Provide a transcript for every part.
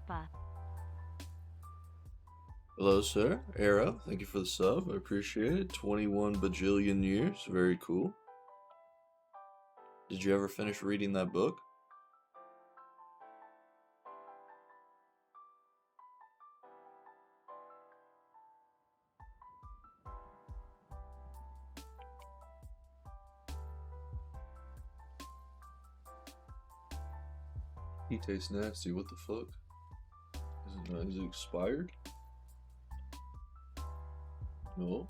Papa. Hello, sir. Arrow, thank you for the sub. I appreciate it. 21 bajillion years. Very cool. Did you ever finish reading that book? He tastes nasty. What the fuck? Is it expired? No.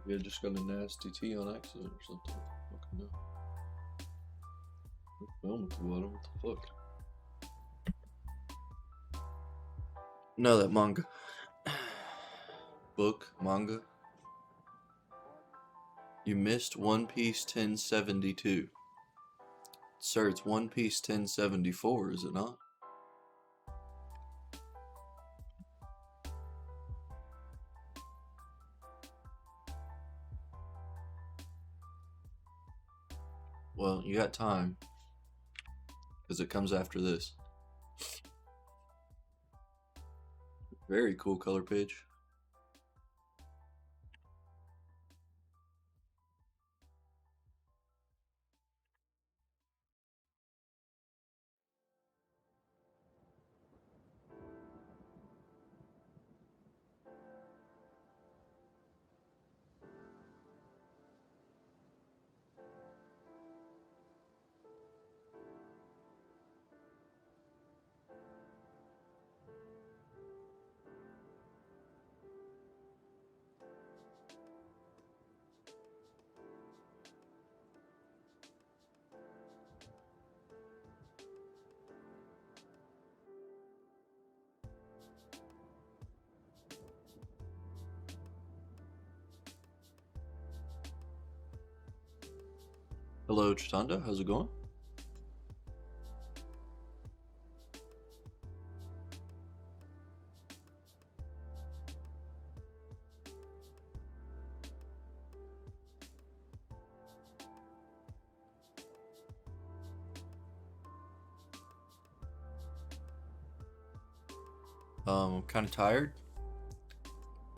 Maybe I just got a nasty tea on accident or something. Fucking no. Film at the bottom. What the fuck? No, that manga. Book, manga. You missed One Piece 1072. Sir, it's One Piece 1074, is it not? Well, you got time. Because it comes after this. Very cool color page. Hello, Chitanda. How's it going? I'm kind of tired.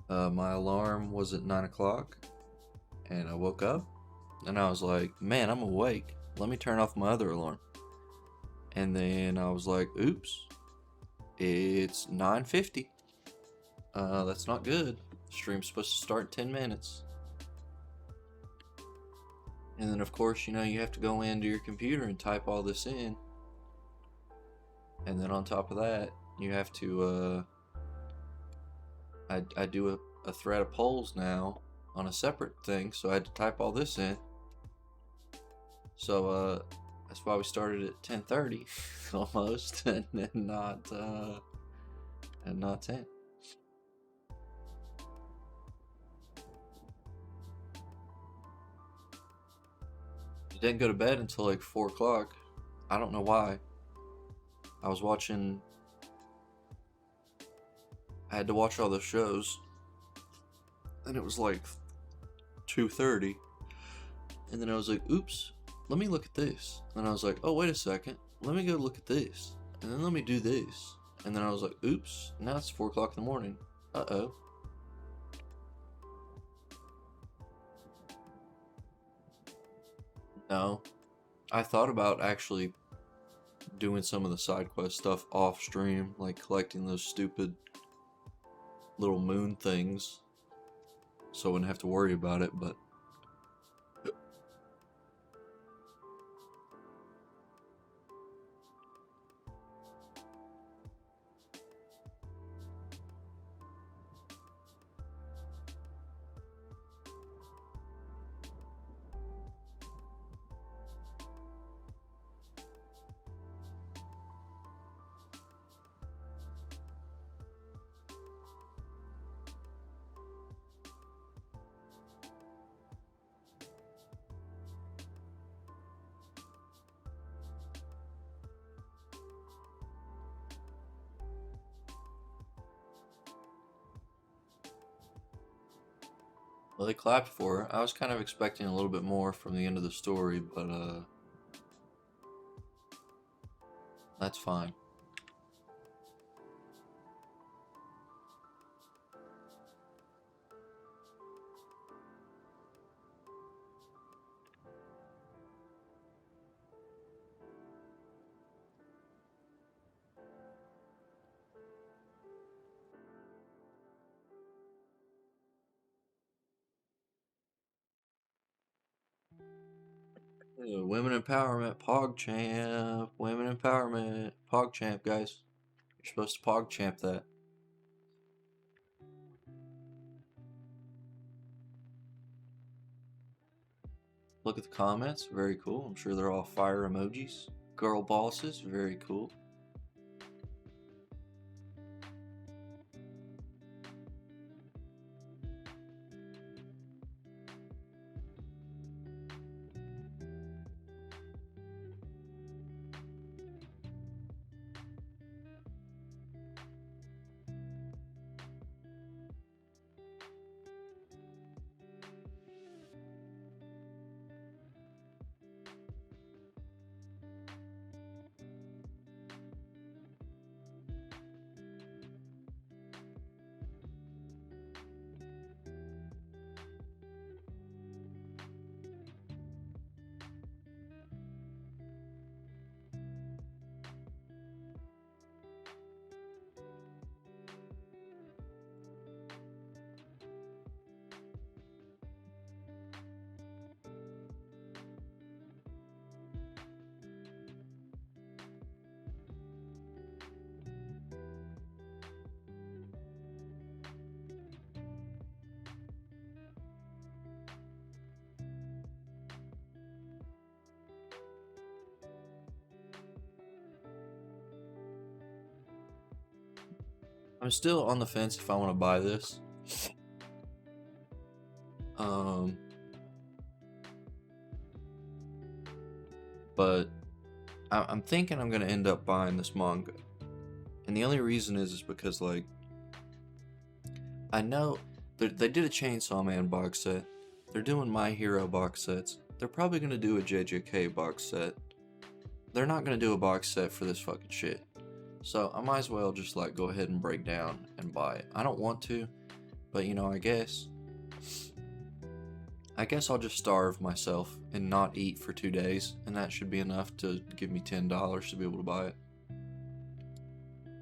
My alarm was at 9 o'clock, and I woke up, and I was like, man, I'm awake. Let me turn off my other alarm. And then I was like, oops, it's 9:50. That's not good. The stream's supposed to start in 10 minutes. And then, of course, you have to go into your computer and type all this in. And then on top of that, you have to, I do a thread of polls now on a separate thing, so I had to type all this in. So, that's why we started at 10:30 almost, and not 10. I didn't go to bed until like 4 o'clock. I don't know why. I was watching. I had to watch all the shows, and it was like 2:30, and then I was like, oops, let me look at this. And I was like, oh, wait a second, let me go look at this, and then let me do this. And then I was like, oops, now it's 4 o'clock in the morning. Uh-oh. No. I thought about actually doing some of the side quest stuff off stream, like collecting those stupid little moon things, so I wouldn't have to worry about it, but well, they clapped for her. I was kind of expecting a little bit more from the end of the story, but That's fine. Women empowerment, PogChamp. Women empowerment, PogChamp, guys. You're supposed to PogChamp that. Look at the comments, very cool. I'm sure they're all fire emojis. Girl bosses, very cool. I'm still on the fence if I want to buy this. But I'm thinking I'm gonna end up buying this manga, and the only reason is because like I know they did a Chainsaw Man box set. They're doing My Hero box sets. They're probably gonna do a JJK box set. They're not gonna do a box set for this fucking shit. So I might as well just like go ahead and break down and buy it. I don't want to, but you know, I guess I'll just starve myself and not eat for 2 days, and that should be enough to give me $10 to be able to buy it.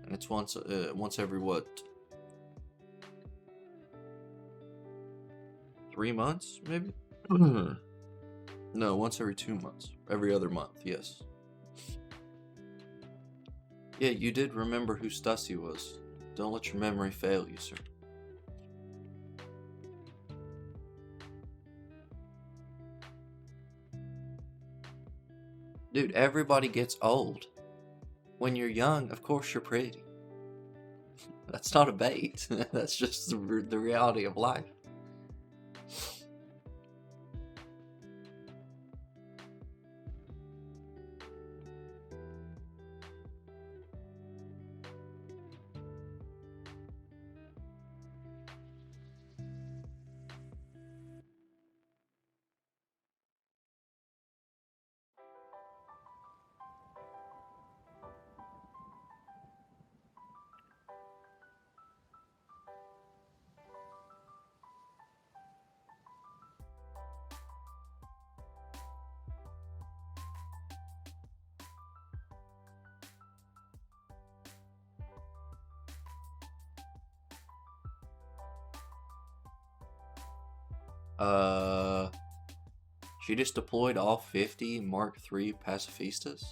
And it's once every what? 3 months, maybe? No, once every 2 months. Every other month, yes. Yeah, you did remember who Stussy was. Don't let your memory fail you, sir. Dude, everybody gets old. When you're young, of course you're pretty. That's not a bait. That's just the reality of life. She just deployed all 50 Mark III pacifistas?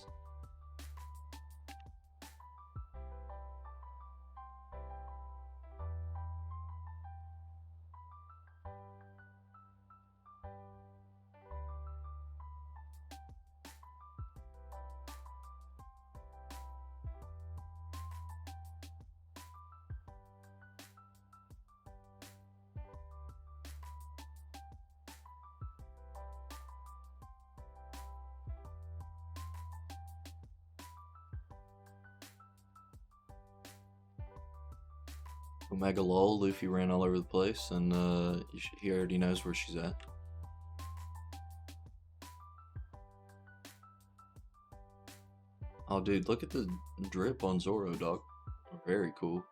Omega lol, Luffy ran all over the place, and he already knows where she's at. Oh, dude, look at the drip on Zoro, dog. Very cool.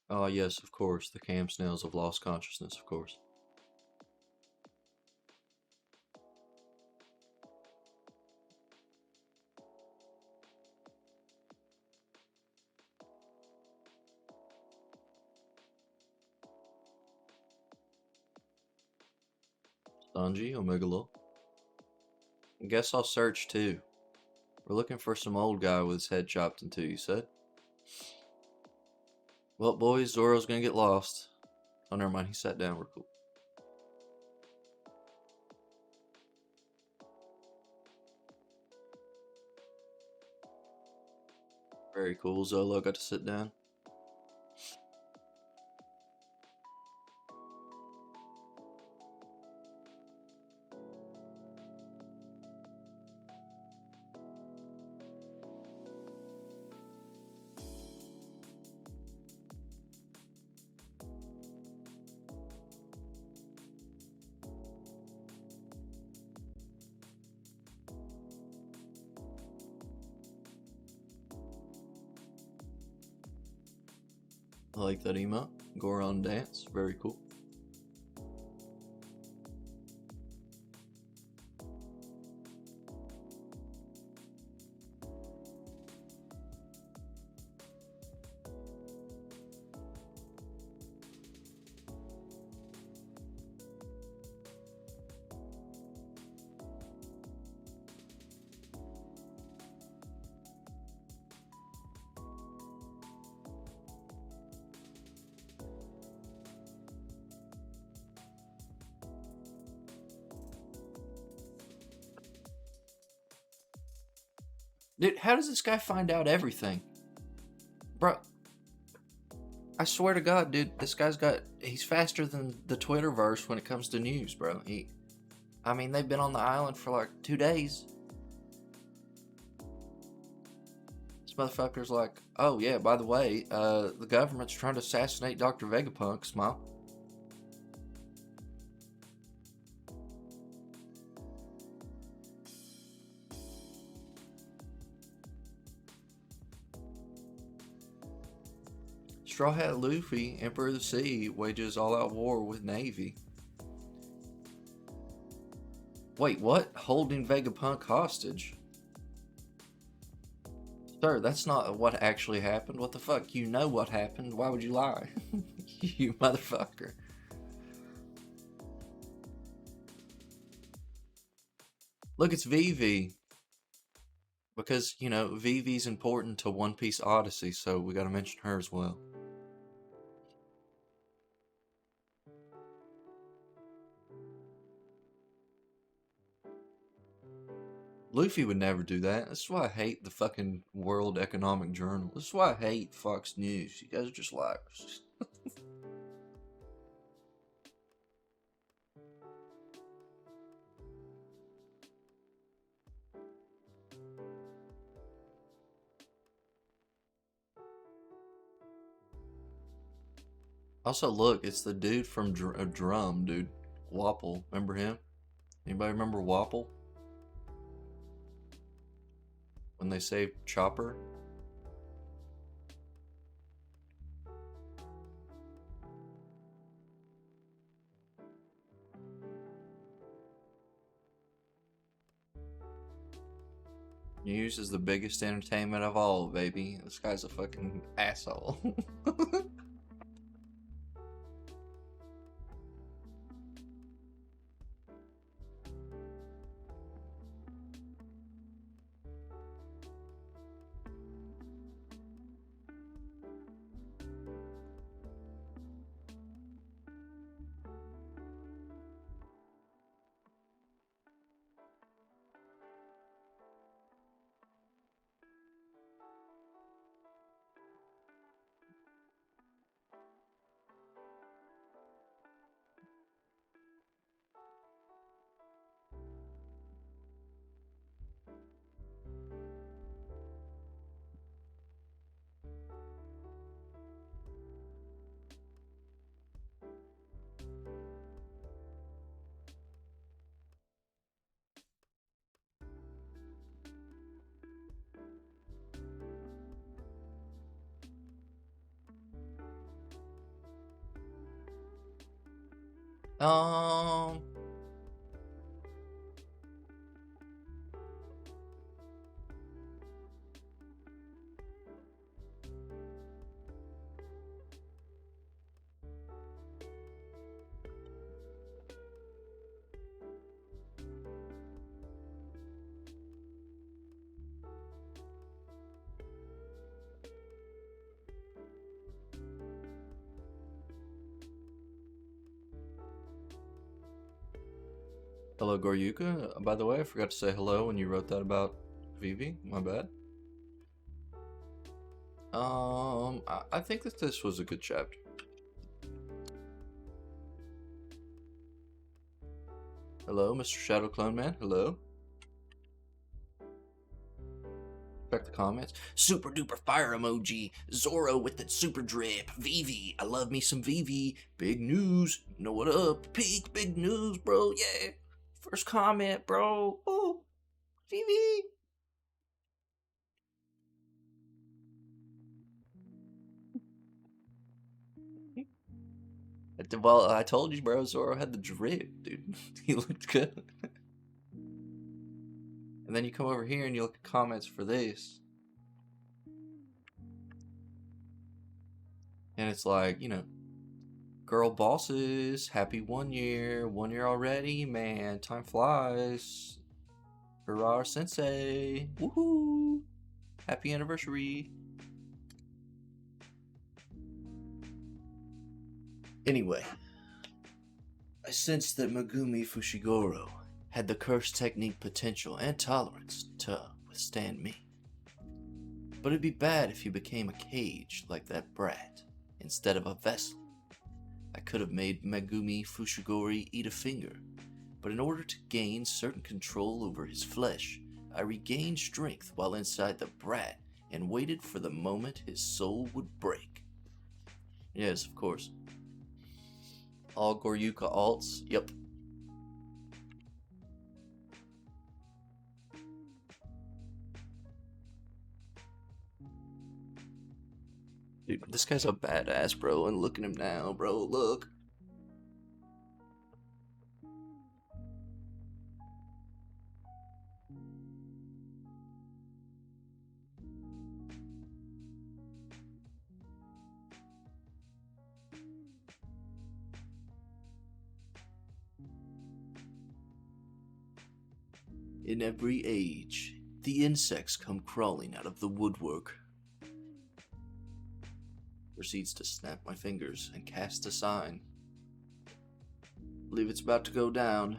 Oh, yes, of course. The cam snails have lost consciousness, of course. Sanji, Omega Law. Guess I'll search too. We're looking for some old guy with his head chopped in two, you said? Well, boys, Zoro's gonna get lost. Oh, never mind, he sat down, we're cool. Very cool, Zolo got to sit down. I like that emote. Goron dance, very cool. Dude, how does this guy find out everything? Bro, I swear to God, dude, this guy's he's faster than the Twitterverse when it comes to news, bro. I mean, they've been on the island for like 2 days. This motherfucker's like, oh yeah, by the way, the government's trying to assassinate Dr. Vegapunk, smile. Straw Hat Luffy, Emperor of the Sea, wages all-out war with Navy. Wait, what? Holding Vegapunk hostage? Sir, that's not what actually happened. What the fuck? You know what happened. Why would you lie? You motherfucker. Look, it's Vivi. Because, you know, Vivi's important to One Piece Odyssey, so we gotta mention her as well. Luffy would never do that. This is why I hate the fucking World Economic Journal. This is why I hate Fox News. You guys are just liars. Also, look, it's the dude from Drum, dude. Wapple. Remember him? Anybody remember Wapple? When they saved Chopper? News is the biggest entertainment of all, baby. This guy's a fucking asshole. Um, hello, Goryuka. By the way, I forgot to say hello when you wrote that about Vivi. My bad. I think that this was a good chapter. Hello, Mr. Shadow Clone Man. Hello. Check the comments. Super duper fire emoji. Zoro with the super drip. Vivi. I love me some Vivi. Big news. You know what up? Peak. Big news, bro. Yeah. First comment, bro. Oh, Vivi. Well, I told you, bro. Zoro had the drip, dude. He looked good. And then you come over here and you look at comments for this. And it's like, girl bosses, happy 1 year. 1 year already, man. Time flies. Hurrah, sensei. Woohoo. Happy anniversary. Anyway, I sensed that Megumi Fushiguro had the curse technique potential and tolerance to withstand me. But it'd be bad if he became a cage like that brat instead of a vessel. I could have made Megumi Fushiguro eat a finger, but in order to gain certain control over his flesh, I regained strength while inside the brat and waited for the moment his soul would break. Yes, of course. All Goryuka alts, yep. Dude, this guy's a badass, bro, and look at him now, bro, look. In every age, the insects come crawling out of the woodwork. Proceeds to snap my fingers and cast a sign. Believe it's about to go down.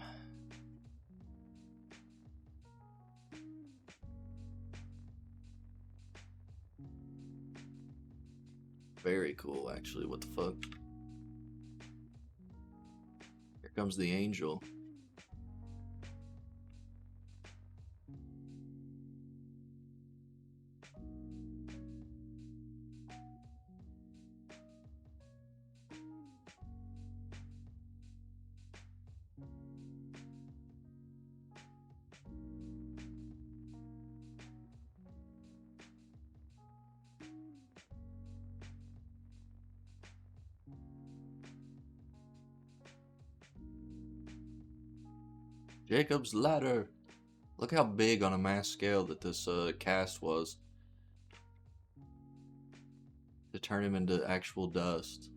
Very cool, actually. What the fuck? Here comes the angel. Jacob's ladder. Look how big on a mass scale that this cast was to turn him into actual dust.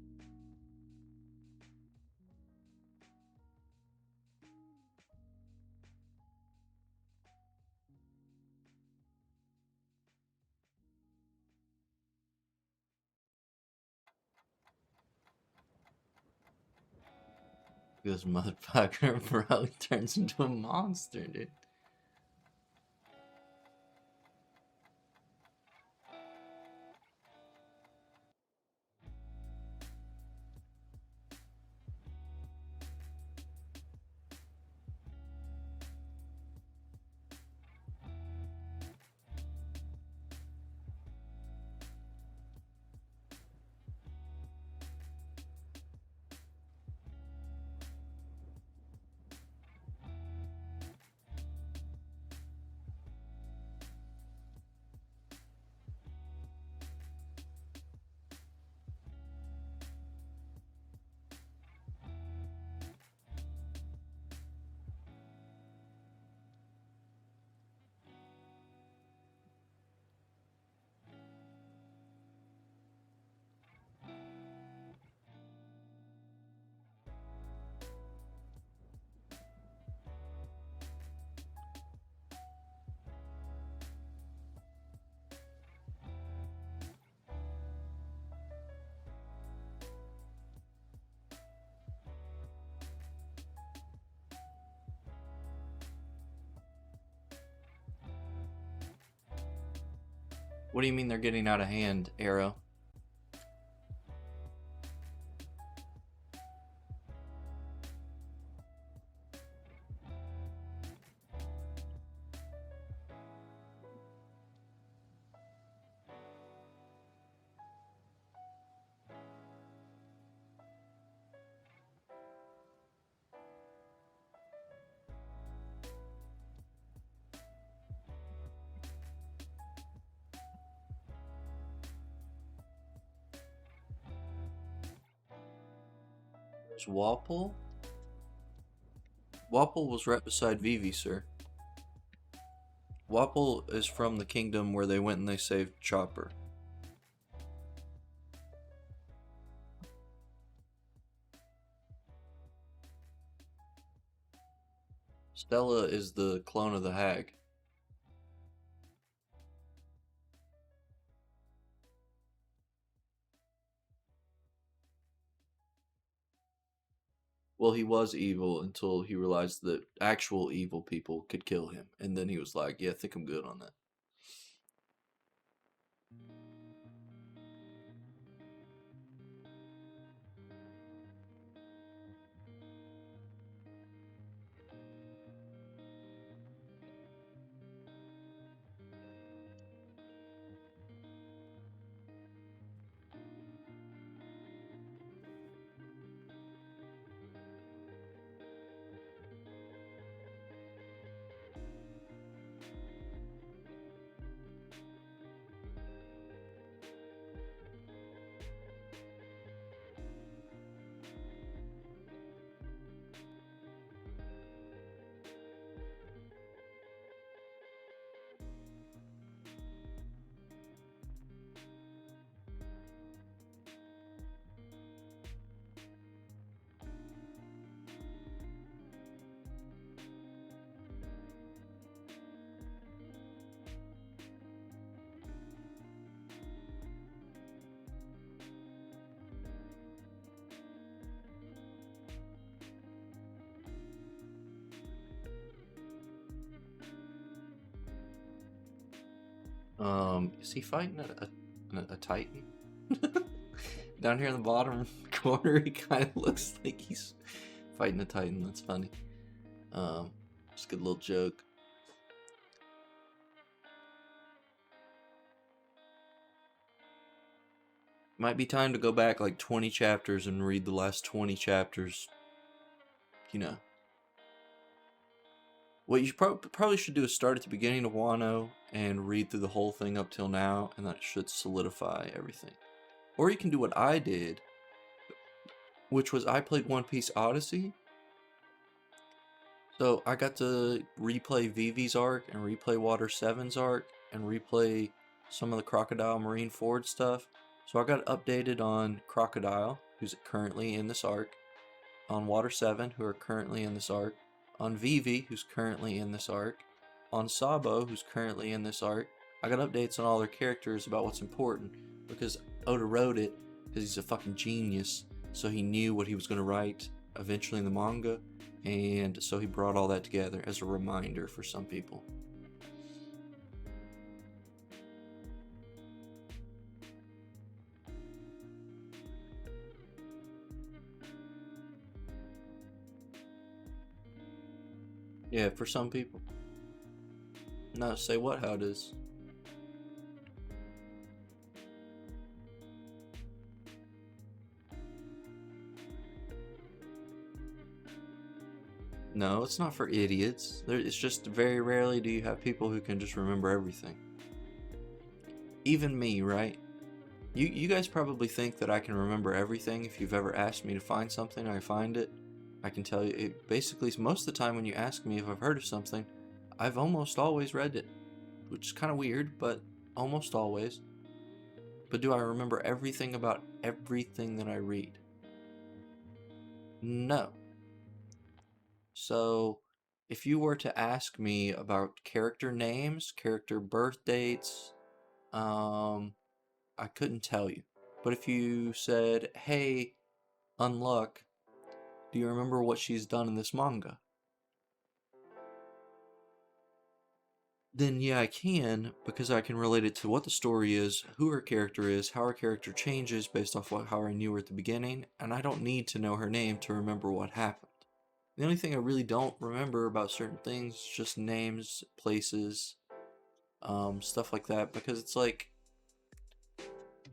This motherfucker, bro, turns into a monster, dude. What do you mean they're getting out of hand, Arrow? There's Wapple? Wapple was right beside Vivi, sir. Wapple is from the kingdom where they went and they saved Chopper. Stella is the clone of the hag. Well, he was evil until he realized that actual evil people could kill him. And then he was like, yeah, I think I'm good on that. Is he fighting a Titan? Down here in the bottom corner, he kind of looks like he's fighting a Titan. That's funny. Just a good little joke. Might be time to go back like 20 chapters and read the last 20 chapters. You know. What you probably should do is start at the beginning of Wano and read through the whole thing up till now, and that should solidify everything. Or you can do what I did, which was I played One Piece Odyssey. So I got to replay Vivi's arc and replay Water 7's arc and replay some of the Crocodile Marineford stuff. So I got updated on Crocodile, who's currently in this arc, on Water 7, who are currently in this arc, on Vivi, who's currently in this arc, on Sabo, who's currently in this arc. I got updates on all their characters about what's important because Oda wrote it because he's a fucking genius, so he knew what he was going to write eventually in the manga, and so he brought all that together as a reminder for some people. Yeah, for some people. No, say what, how it is. No, it's not for idiots. It's just very rarely do you have people who can just remember everything. Even me, right? You guys probably think that I can remember everything. If you've ever asked me to find something, I find it. I can tell you, it basically, most of the time when you ask me if I've heard of something, I've almost always read it. Which is kind of weird, but almost always. But do I remember everything about everything that I read? No. So, if you were to ask me about character names, character birth dates, I couldn't tell you. But if you said, hey, Unluck, do you remember what she's done in this manga? then yeah, I can, because I can relate it to what the story is, who her character is, how her character changes based off how I knew her at the beginning, and I don't need to know her name to remember what happened. The only thing I really don't remember about certain things is just names, places, stuff like that, because it's like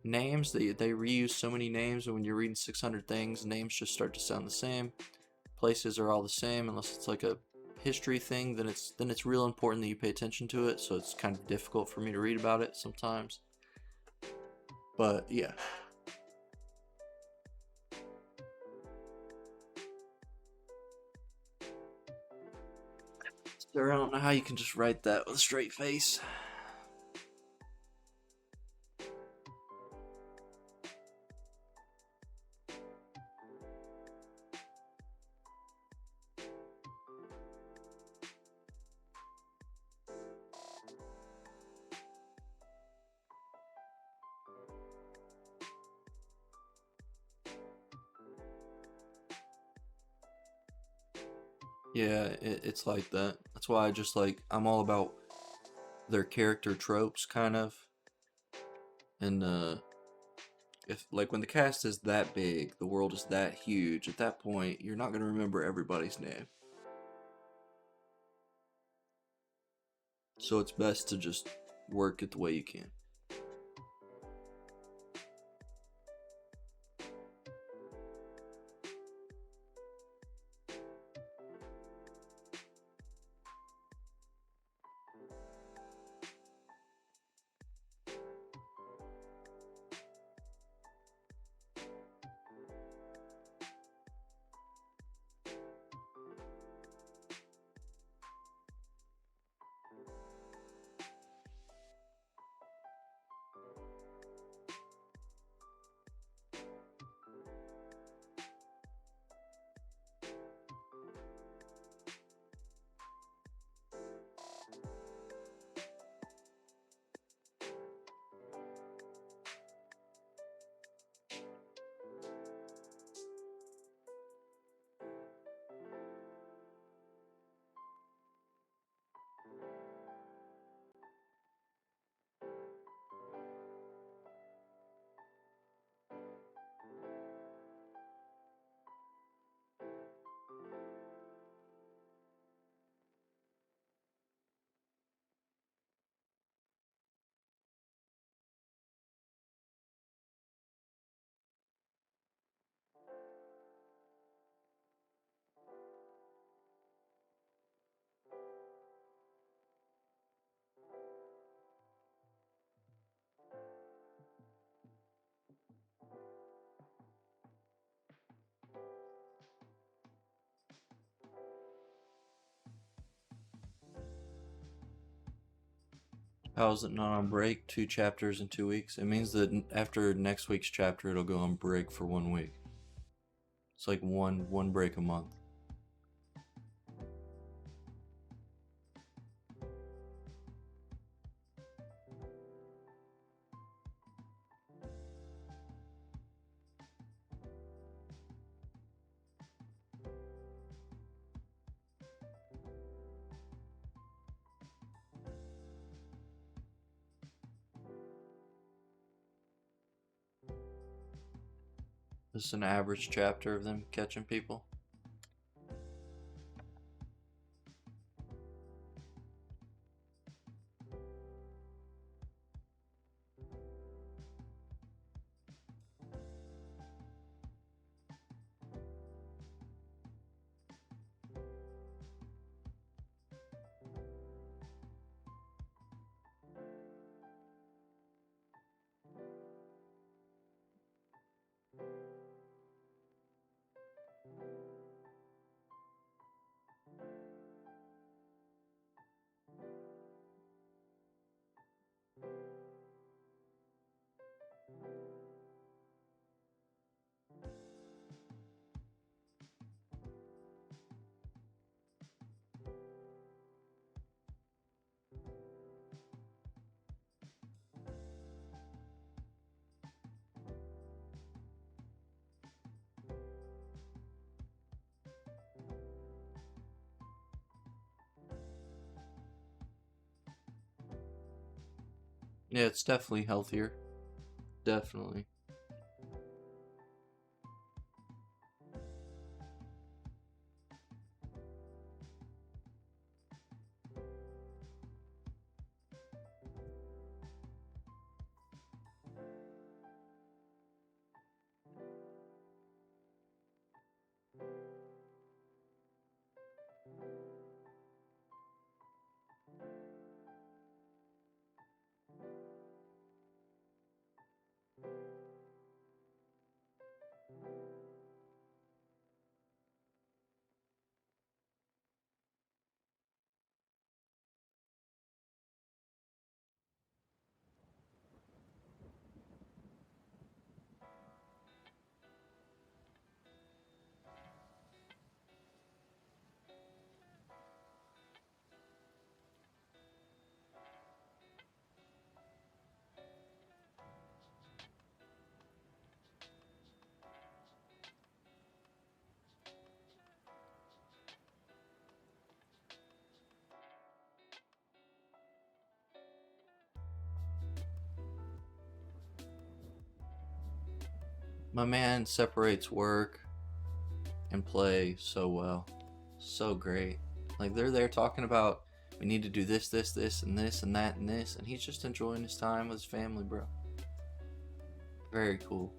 names, they reuse so many names, and when you're reading 600 things, names just start to sound the same. Places are all the same unless it's like a history thing, then it's real important that you pay attention to it, so it's kind of difficult for me to read about it sometimes. But yeah. Sir, I don't know how you can just write that with a straight face. Yeah, it's like that. That's why I just like, I'm all about their character tropes, kind of. And if like when the cast is that big, the world is that huge, at that point you're not going to remember everybody's name. So it's best to just work it the way you can. How is it not on break? 2 chapters in 2 weeks? It means that after next week's chapter, it'll go on break for 1 week. It's like one break a month. This is an average chapter of them catching people. Yeah, it's definitely healthier. Definitely. My man separates work and play so well. So great. Like they're there talking about we need to do this, this, and this, and that, and this, and he's just enjoying his time with his family, bro. Very cool.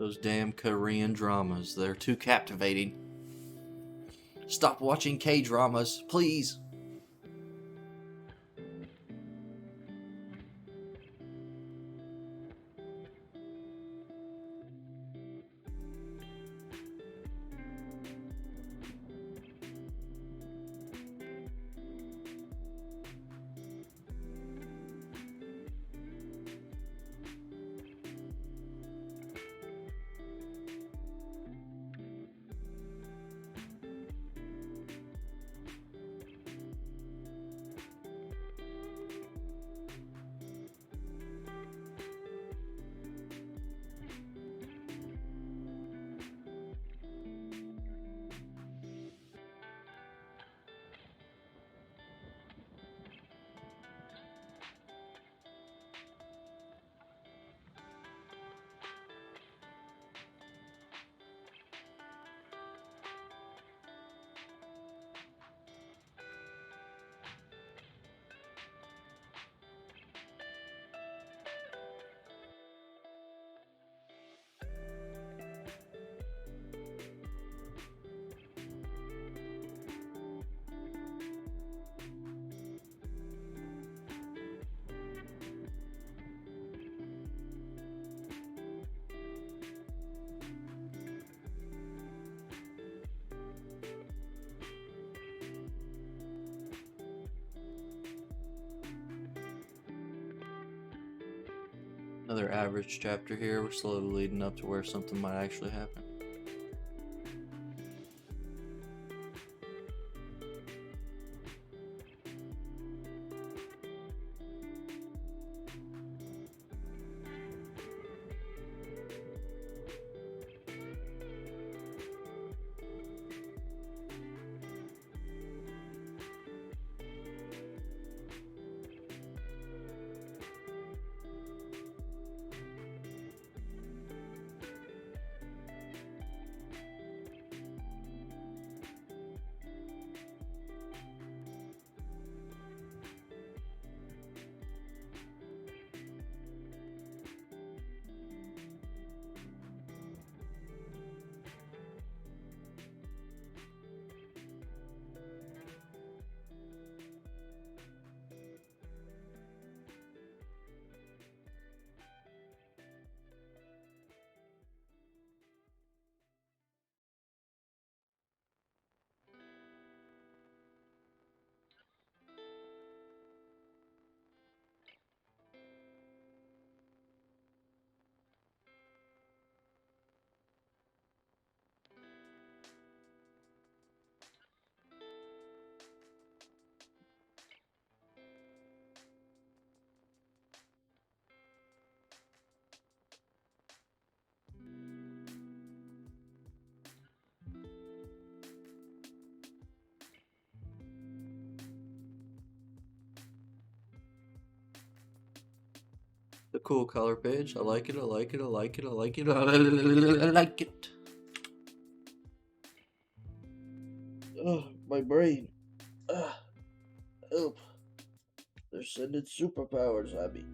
Those damn Korean dramas. They're too captivating. Stop watching K-dramas, please. Another average chapter here. We're slowly leading up to where something might actually happen. The cool color page. I like it. I like it. I like it. I like it. I like it. Oh, my brain. Help. They're sending superpowers at me.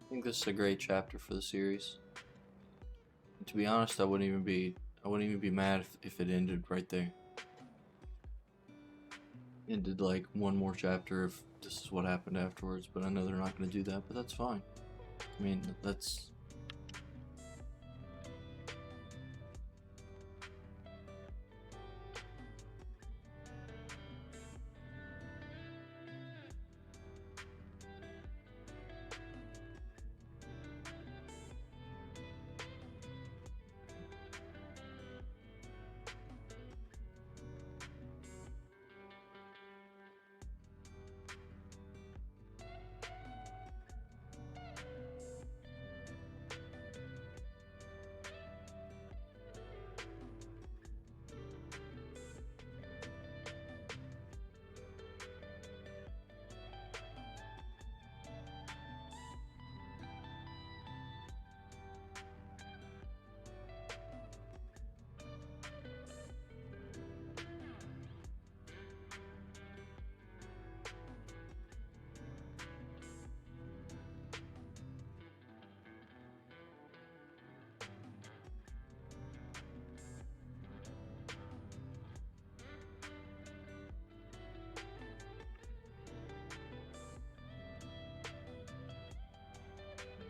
think this is a great chapter for the series. And to be honest, I wouldn't even be mad if it ended right there. Ended like one more chapter if this is what happened afterwards, but I know they're not going to do that, but that's fine. I mean, that's.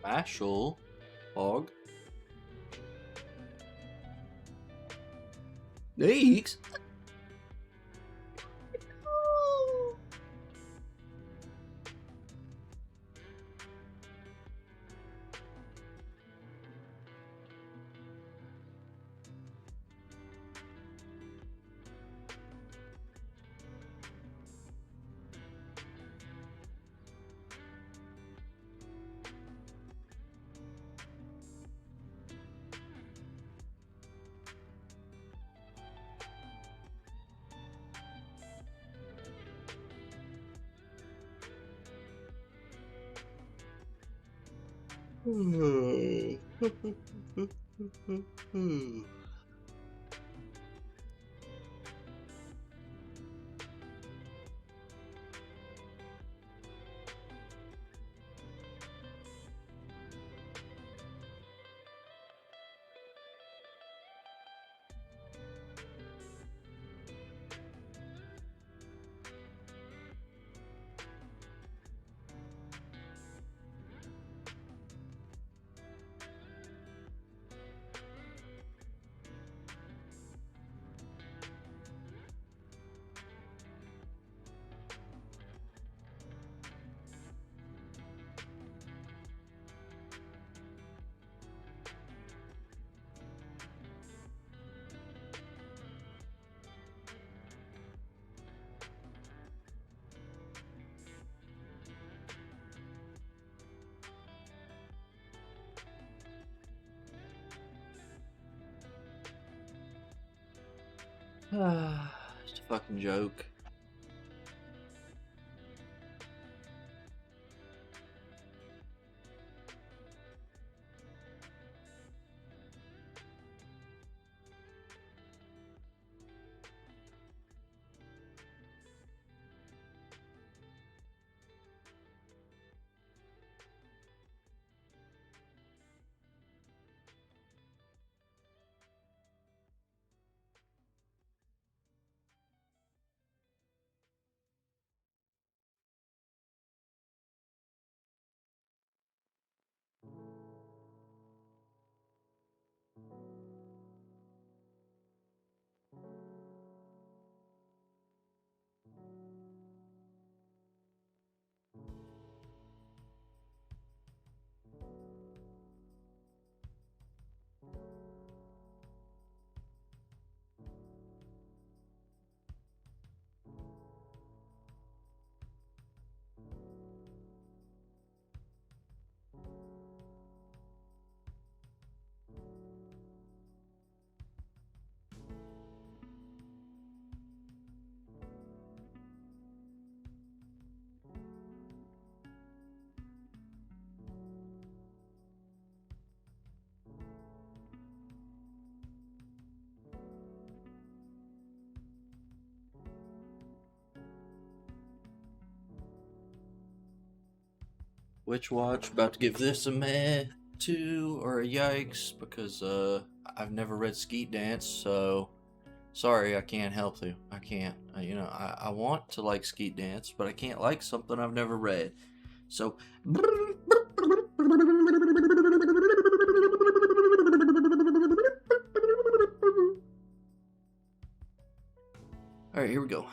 Mashal? Hog? Neeks? Just a fucking joke. Witch Watch. About to give this a meh 2 or a yikes because I've never read Skeet Dance, so sorry, I can't help you. I can't. I want to like Skeet Dance, but I can't like something I've never read. So. Alright, here we go.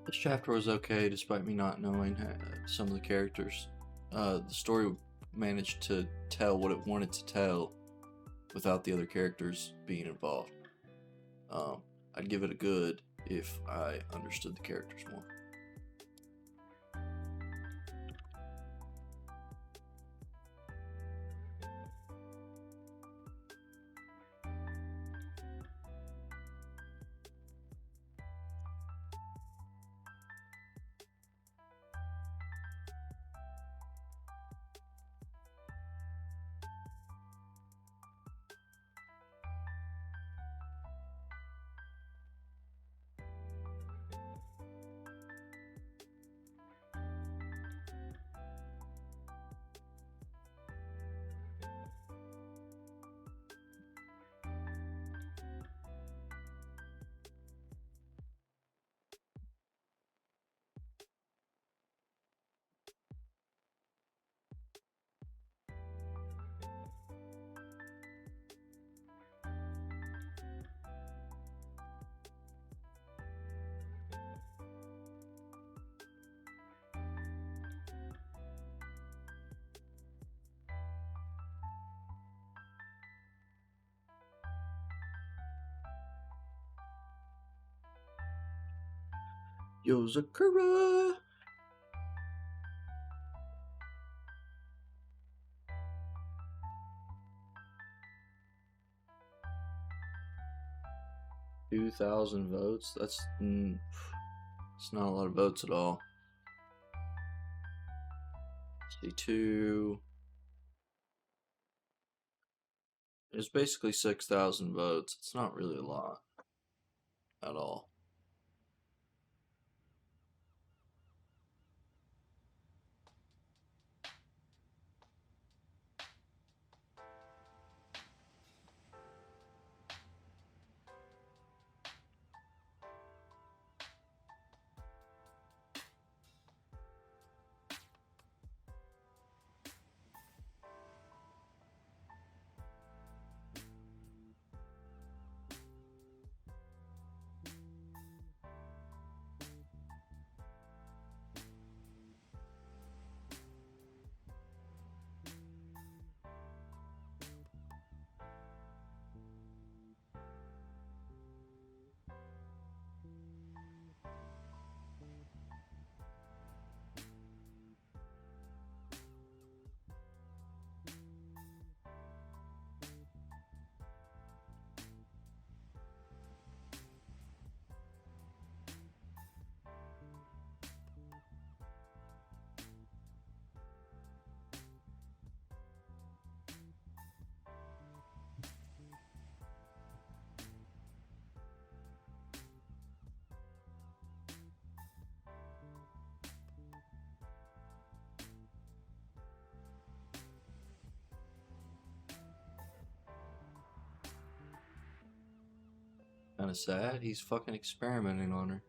This chapter was okay despite me not knowing some of the characters. The story managed to tell what it wanted to tell without the other characters being involved. I'd give it a good if I understood the characters more. Yozakura! 2,000 votes? It's not a lot of votes at all. C2. It's basically 6,000 votes. It's not really a lot at all. Kind of sad. He's fucking experimenting on her.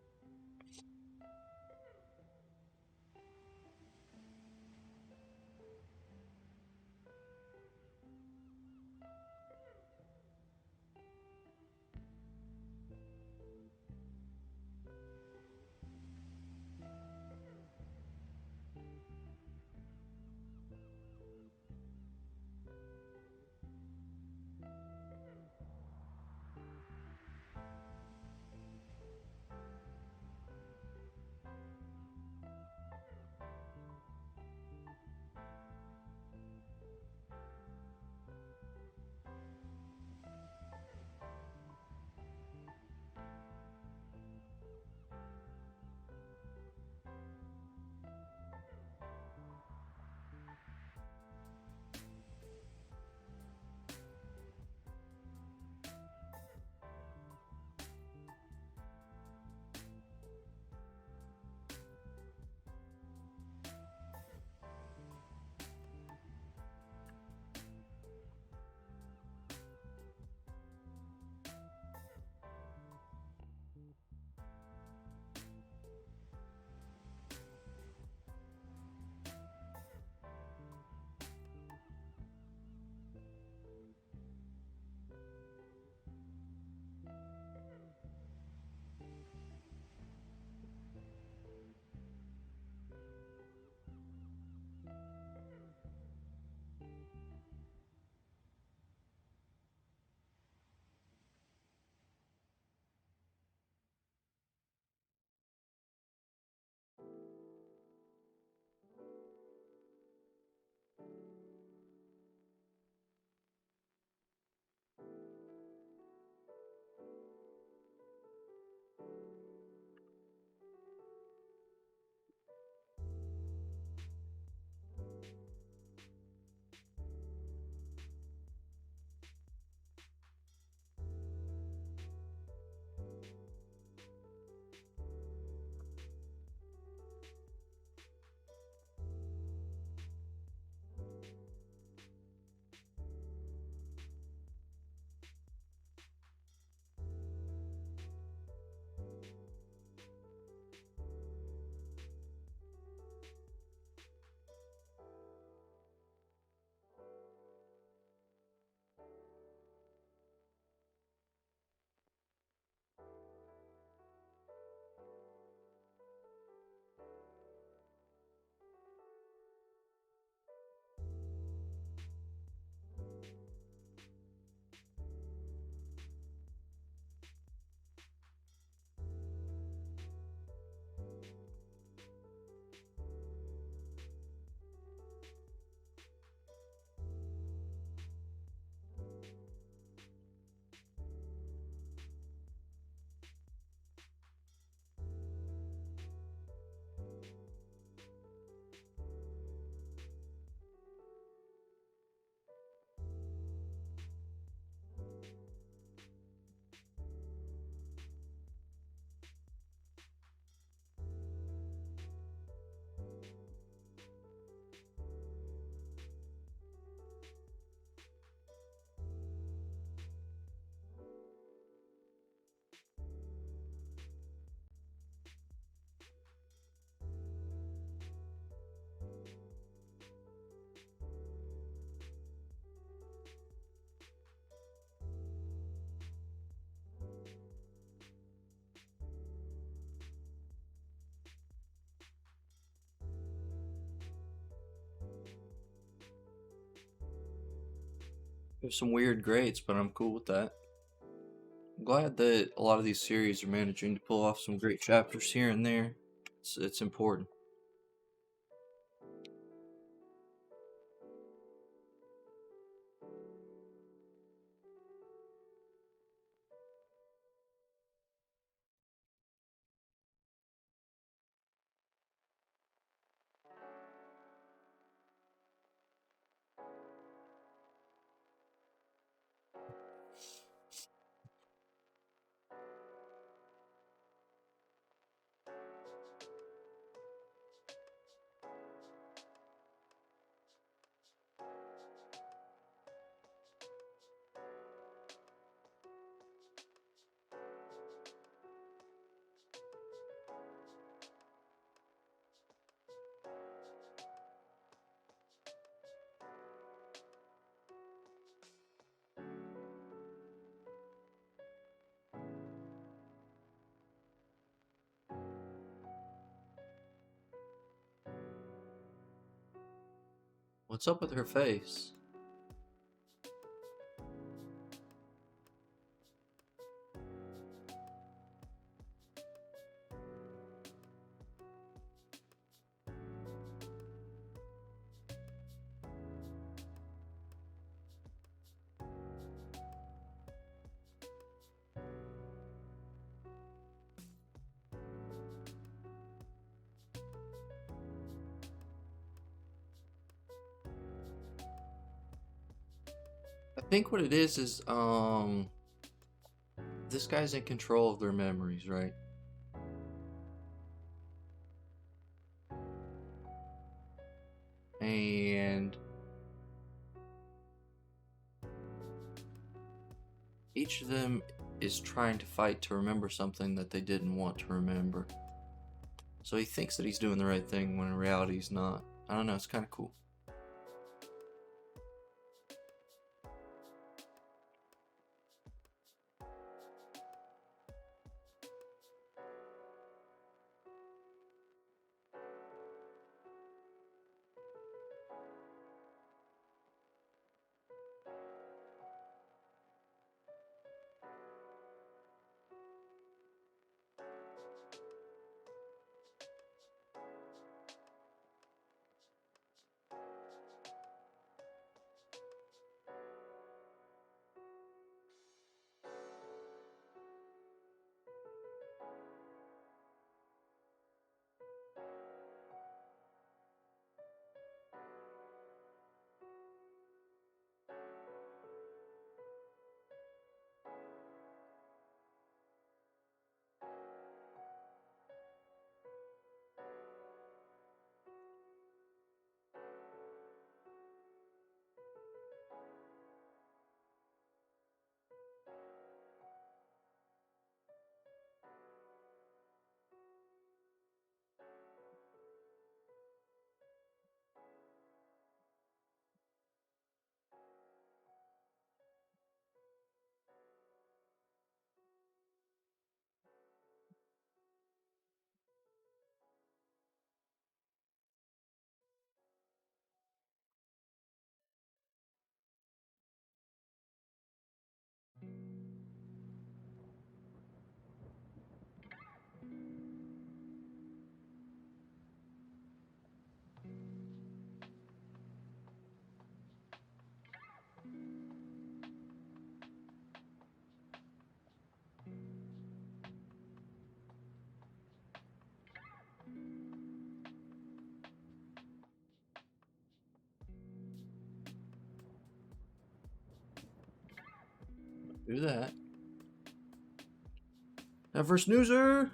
There's some weird grades, but I'm cool with that. I'm glad that a lot of these series are managing to pull off some great chapters here and there. It's important. What's up with her face? I think what it is this guy's in control of their memories, right? And each of them is trying to fight to remember something that they didn't want to remember. So he thinks that he's doing the right thing when in reality he's not. I don't know, it's kind of cool. Do that. Now for snoozer.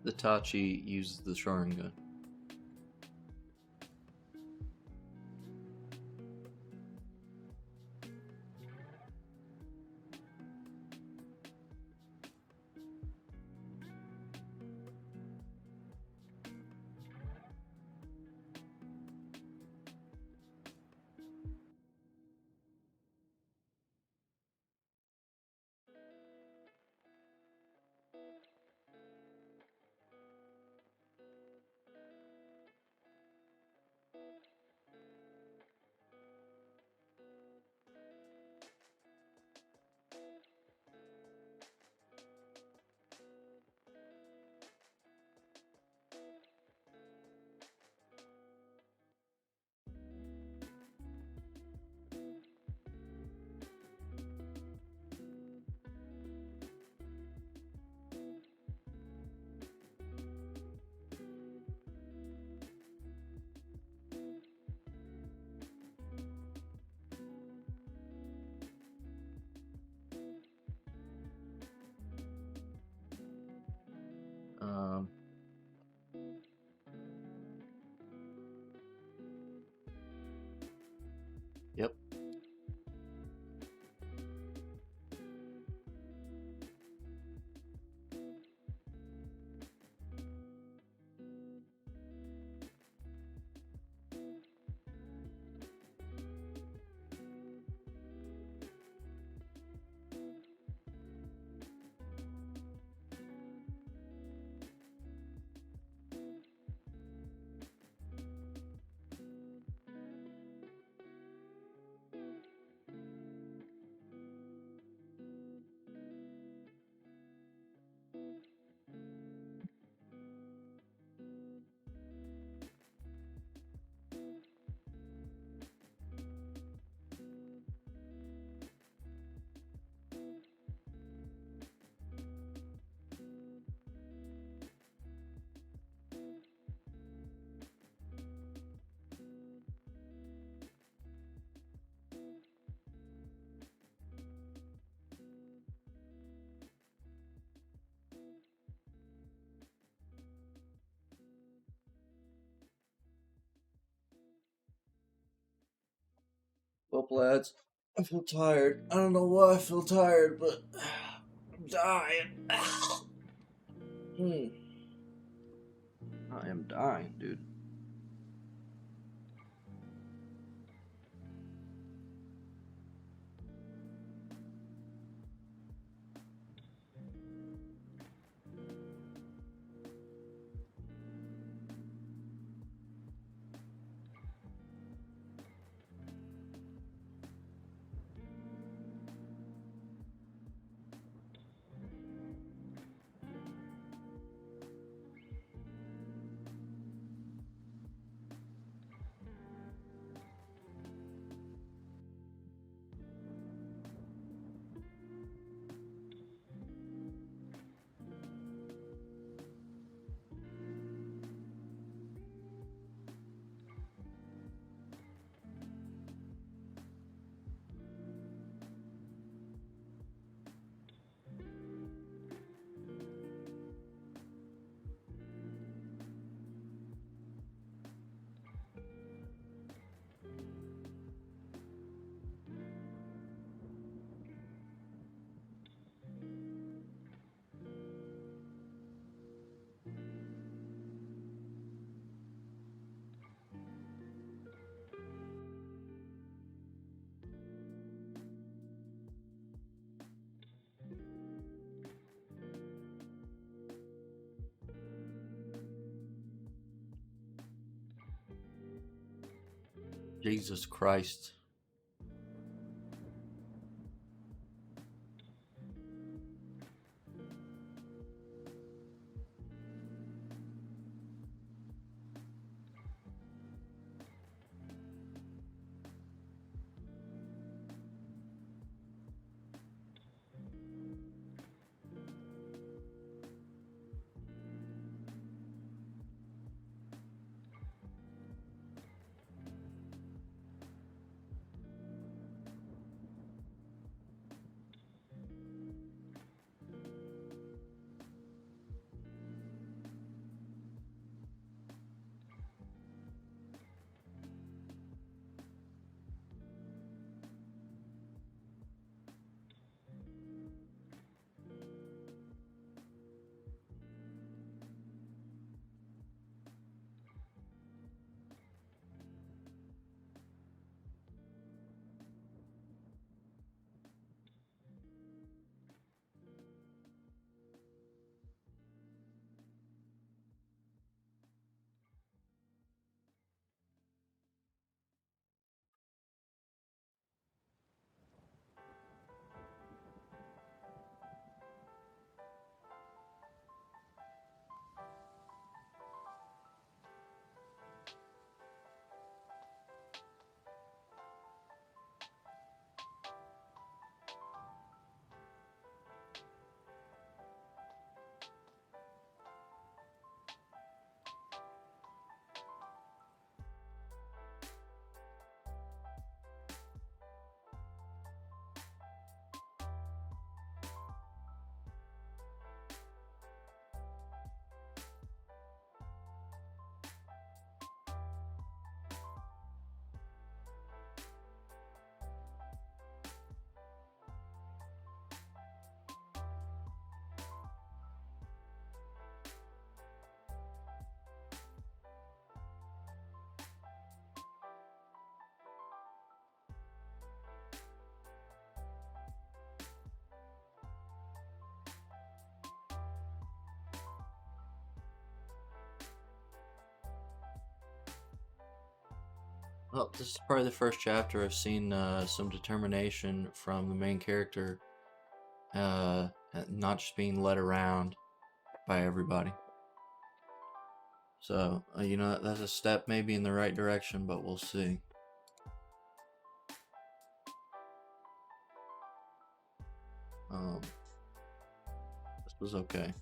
Itachi uses the Sharingan. Um, yep. Well, lads, I feel tired. I don't know why I feel tired, but I'm dying. I am dying, dude. Jesus Christ. Well, this is probably the first chapter I've seen some determination from the main character, not just being led around by everybody. So, you know, that's a step maybe in the right direction, but we'll see. This was okay.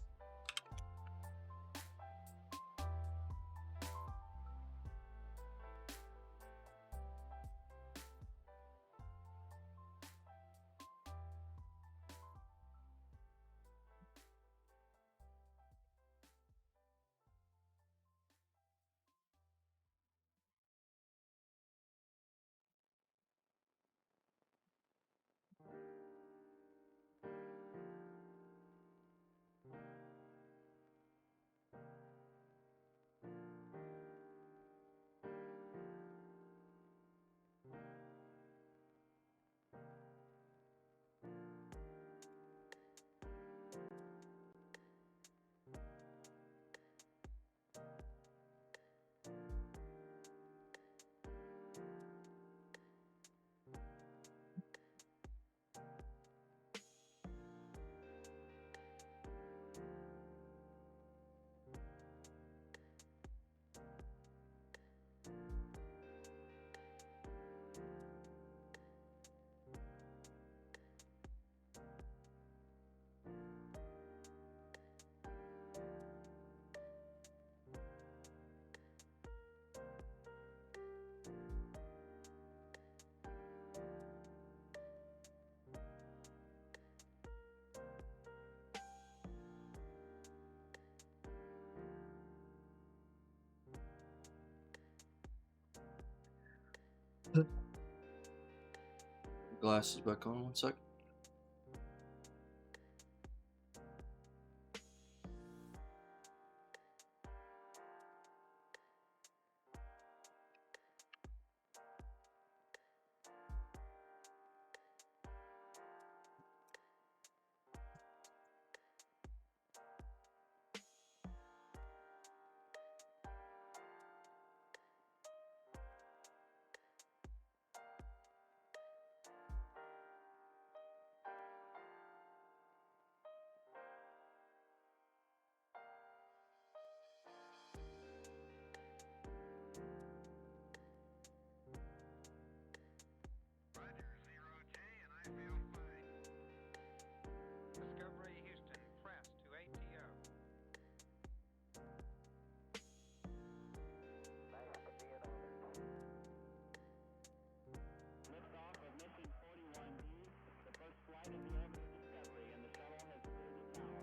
Glasses back on 1 sec.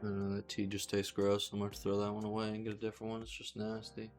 That tea just tastes gross. I'm going to throw that one away and get a different one. It's just nasty.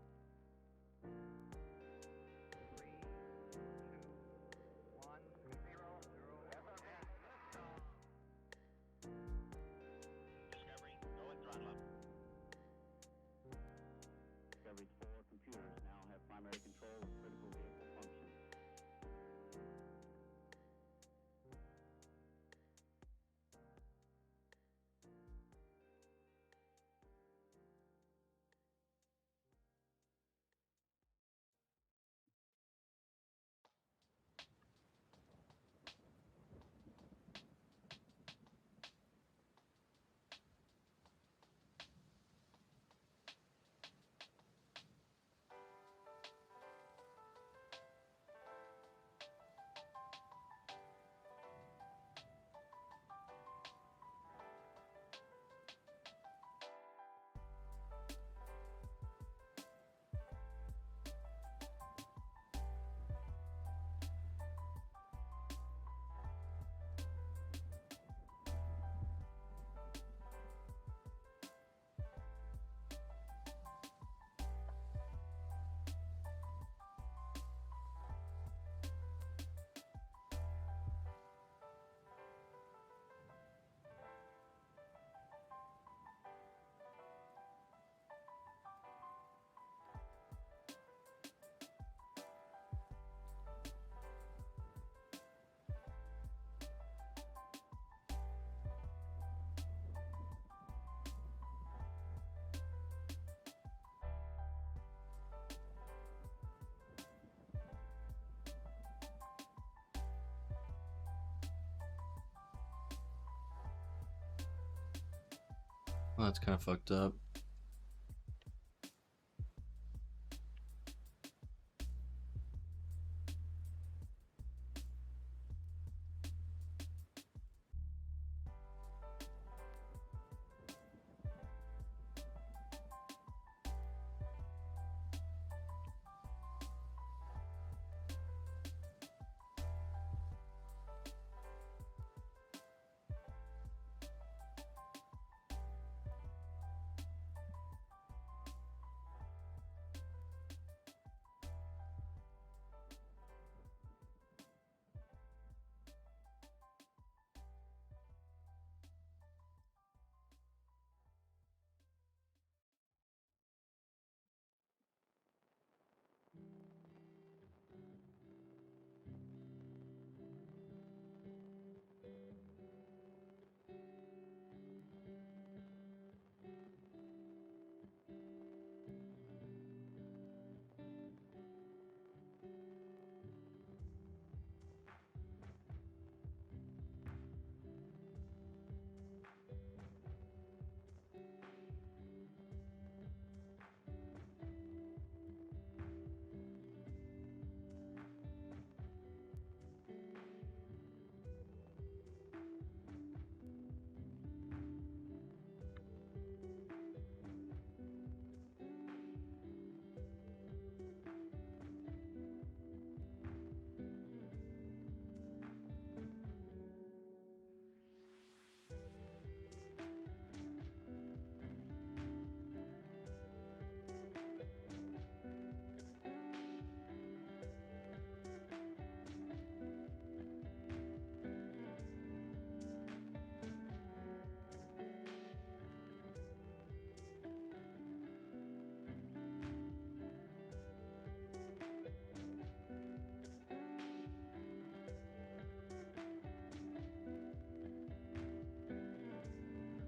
Well, that's kind of fucked up.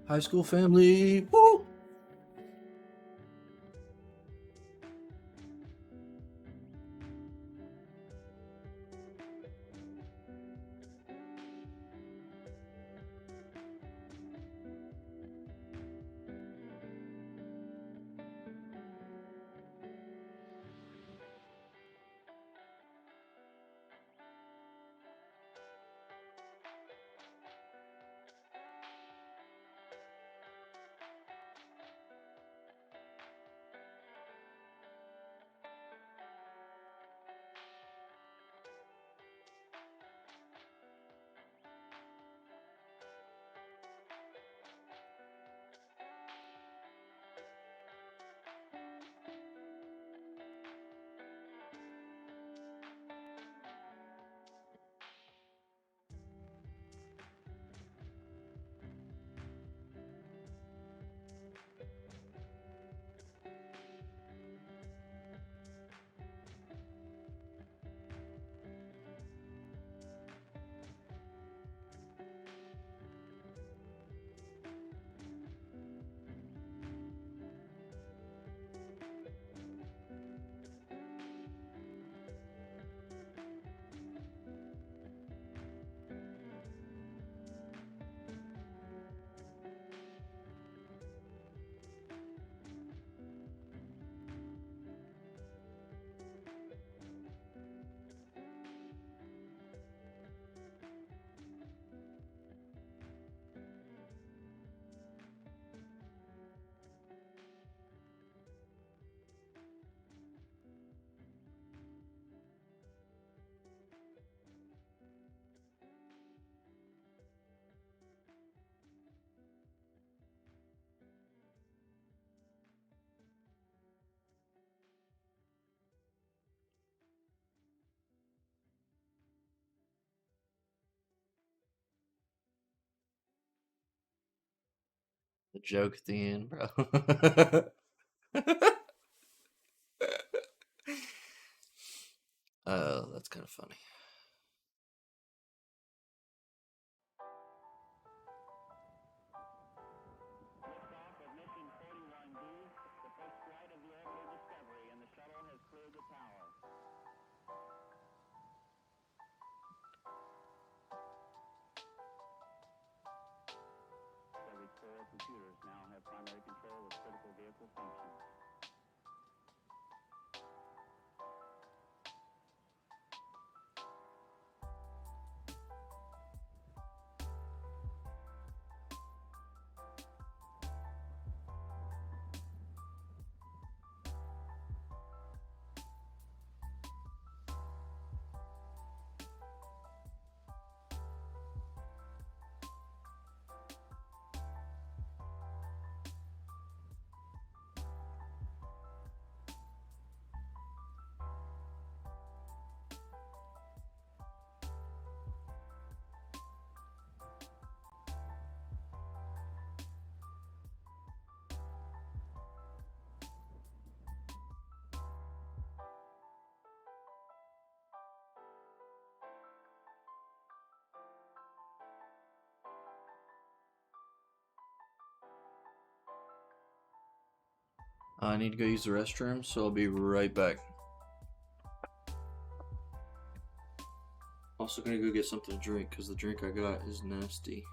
High school family. Woo! The joke at the end, bro. That's kind of funny. I need to go use the restroom, so I'll be right back. Also gonna go get something to drink because the drink I got is nasty.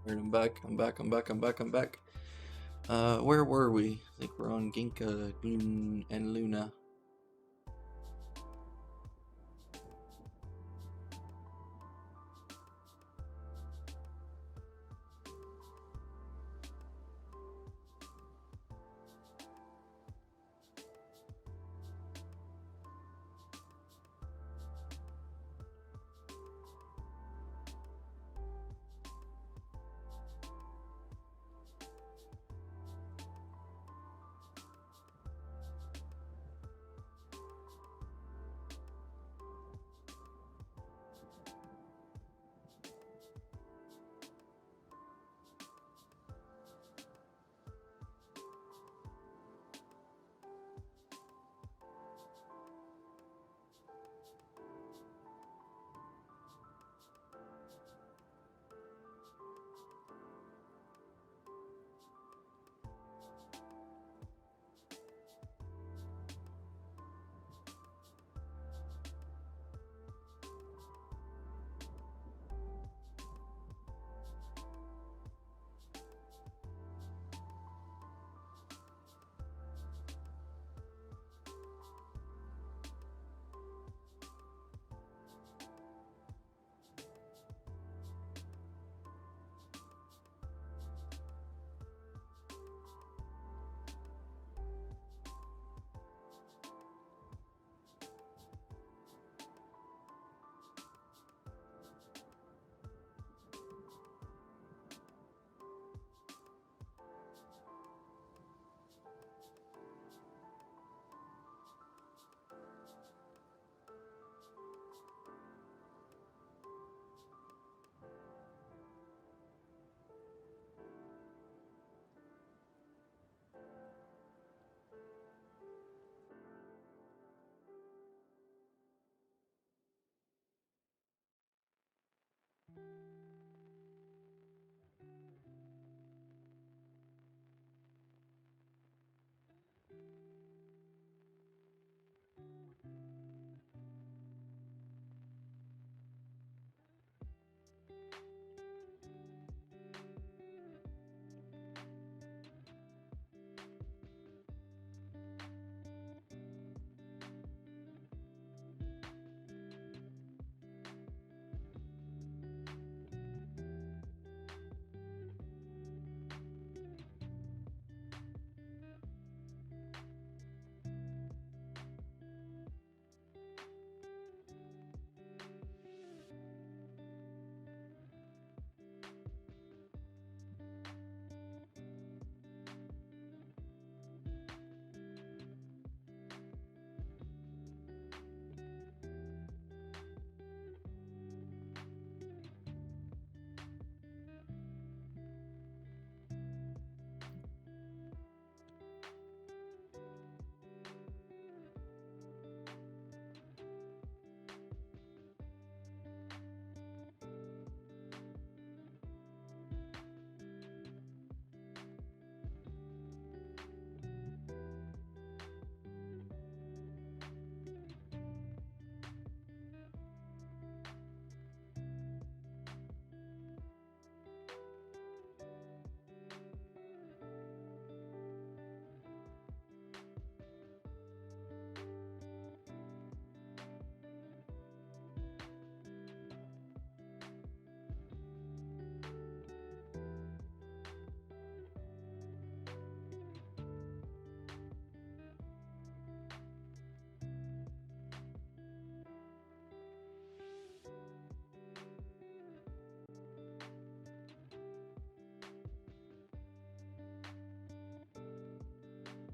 Alright, I'm back. Where were we? I think we're on Ginka, and Luna.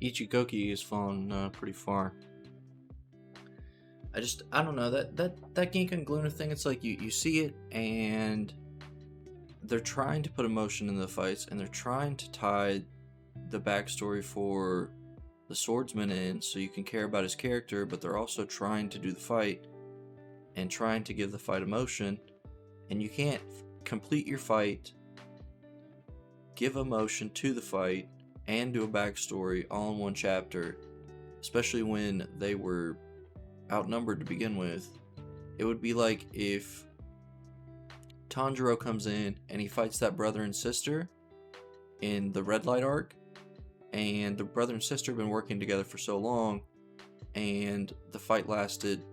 Ichikoki has fallen pretty far. I don't know, that Ginkan Gluna thing, it's like you see it and they're trying to put emotion in the fights and they're trying to tie the backstory for the swordsman in so you can care about his character, but they're also trying to do the fight and trying to give the fight emotion, and you can't complete your fight, give emotion to the fight, and do a backstory all in one chapter, especially when they were outnumbered to begin with. It would be like if Tanjiro comes in and he fights that brother and sister in the red light arc, and the brother and sister have been working together for so long, and the fight lasted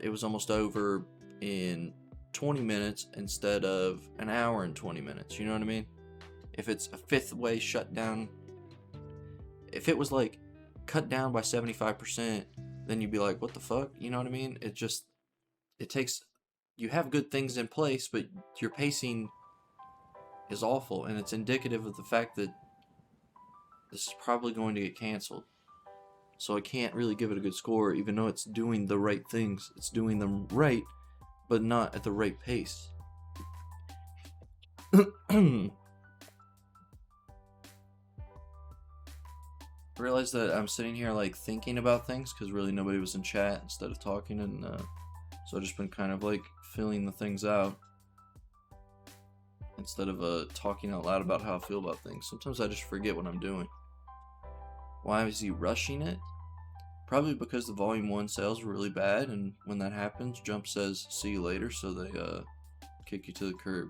it was almost over in 20 minutes instead of an hour and 20 minutes, you know what I mean? If it's a fifth way shut down, if it was like cut down by 75%, then you'd be like, what the fuck, you know what I mean? It takes, you have good things in place, but your pacing is awful, and it's indicative of the fact that this is probably going to get canceled. So I can't really give it a good score, even though it's doing the right things. It's doing them right, but not at the right pace. I realized that I'm sitting here like thinking about things because really nobody was in chat instead of talking, and so I've just been kind of like filling the things out instead of talking out loud about how I feel about things. Sometimes I just forget what I'm doing. Why is he rushing it? Probably because the Volume 1 sales were really bad, and when that happens, Jump says, see you later, so they kick you to the curb.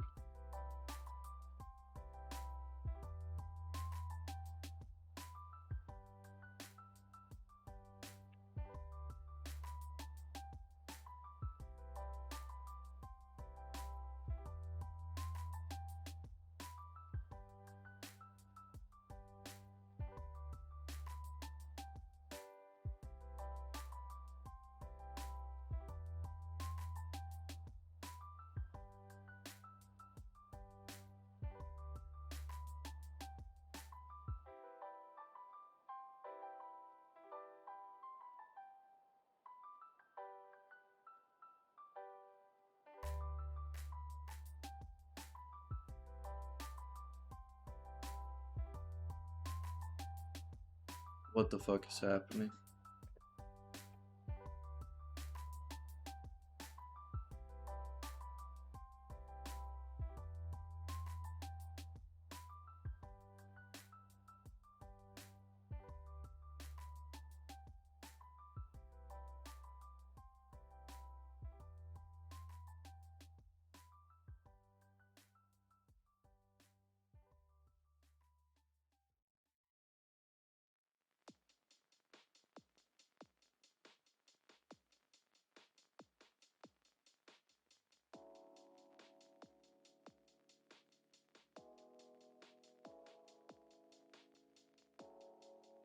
What the fuck is happening?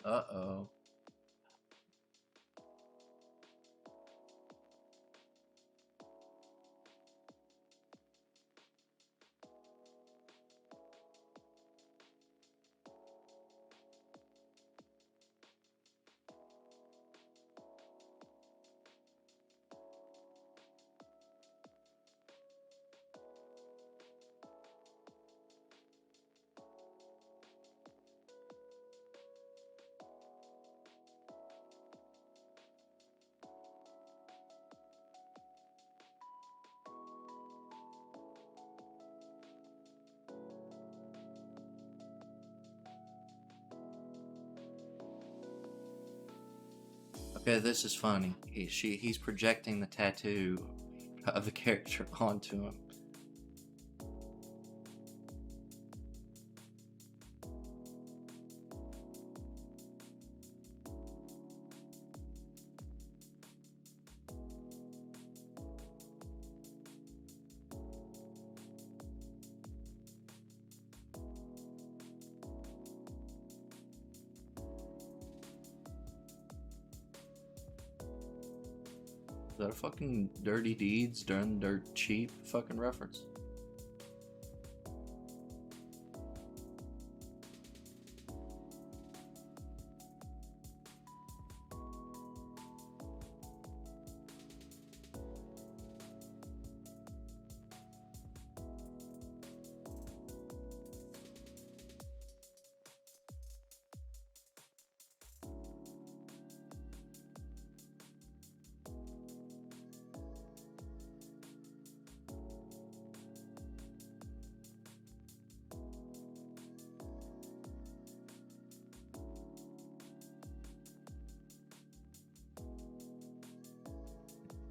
Uh-oh. Okay, this is funny. He's projecting the tattoo of the character onto him. Is that a fucking Dirty Deeds, Done Dirt Cheap fucking reference?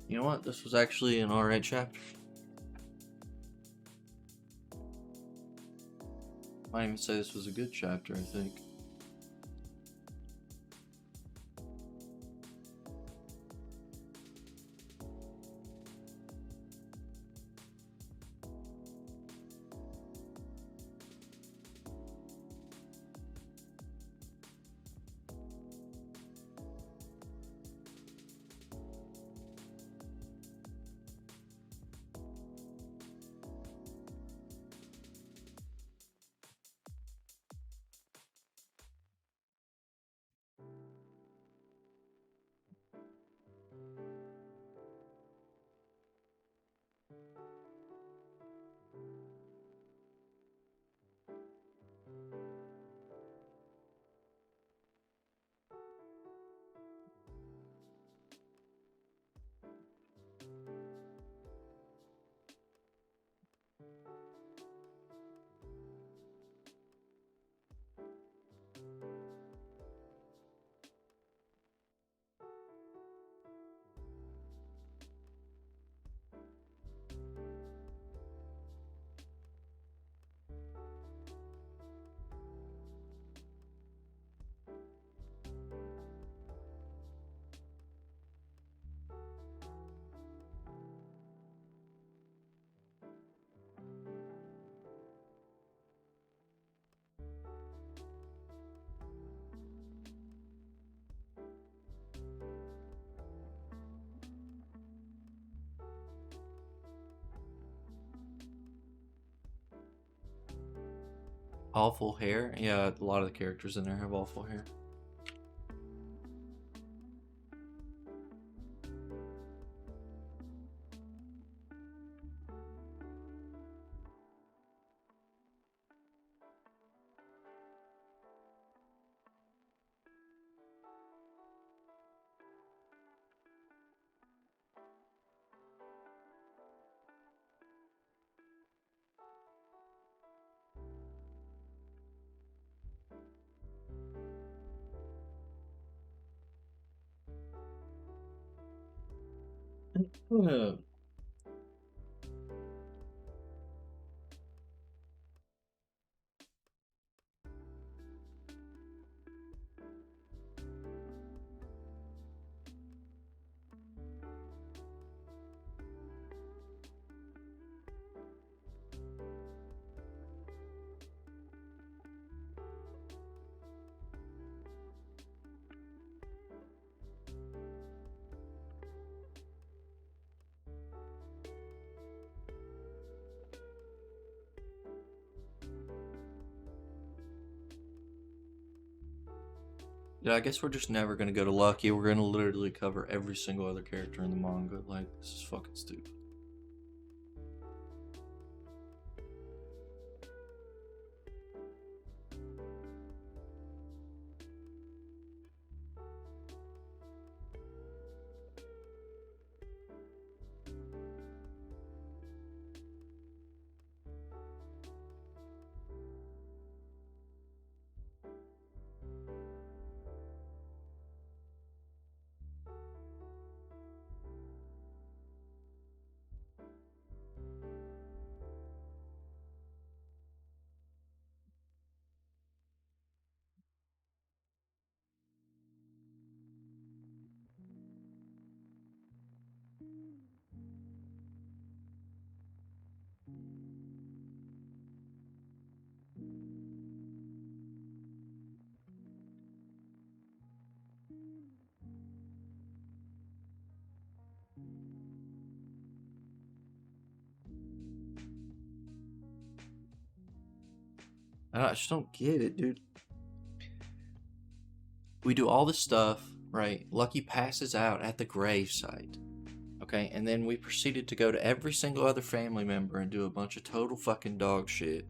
You know what? This was actually an alright chapter. Might even say this was a good chapter, I think. Awful hair? Yeah, a lot of the characters in there have awful hair. Yeah. Yeah, I guess we're just never gonna go to Lucky. We're gonna literally cover every single other character in the manga. Like, this is fucking stupid. I just don't get it, dude. We do all this stuff, right? Lucky passes out at the gravesite. Okay, and then we proceeded to go to every single other family member and do a bunch of total fucking dog shit.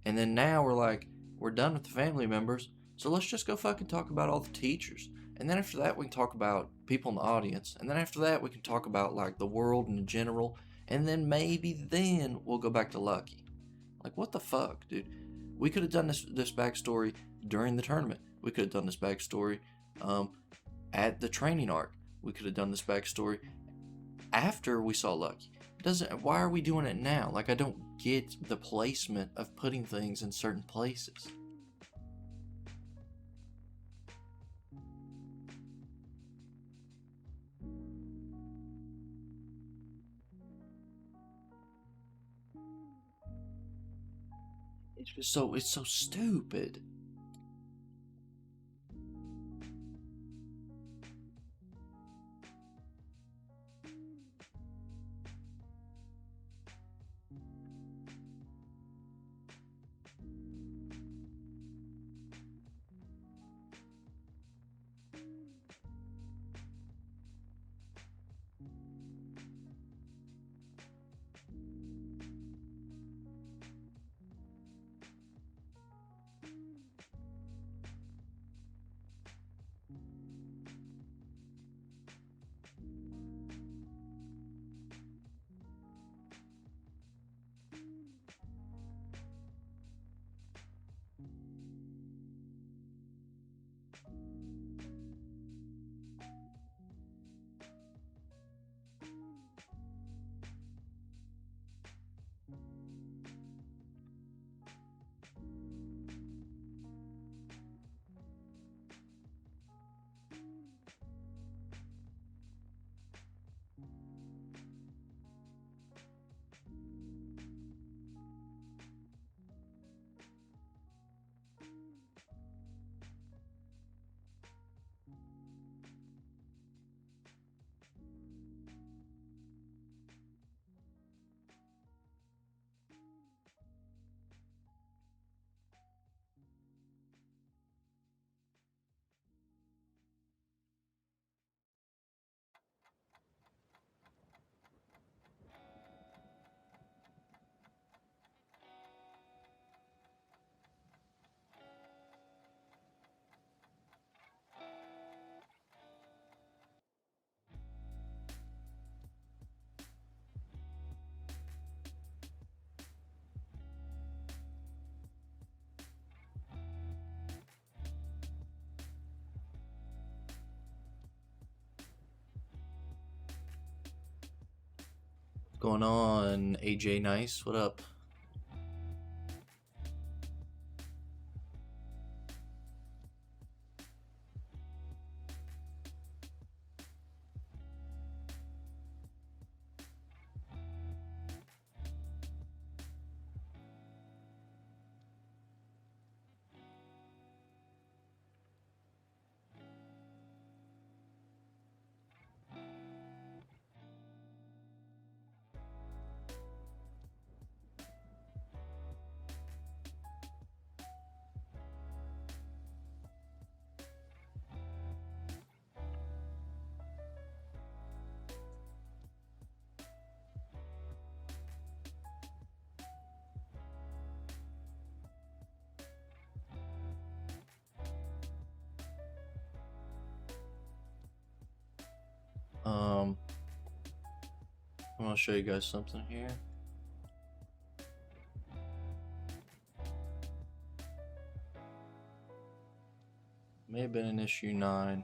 And then now we're like, we're done with the family members, so let's just go fucking talk about all the teachers. And then after that, we can talk about people in the audience. And then after that, we can talk about like the world in general. And then maybe then we'll go back to Lucky. Like, what the fuck, dude? We could have done this backstory during the tournament. We could have done this backstory at the training arc. We could have done this backstory after we saw Lucky. Doesn't why are we doing it now? Like, I don't get the placement of putting things in certain places. It's so stupid. What's going on, AJ Nice? What up? I'm gonna show you guys something here. May have been in issue 9.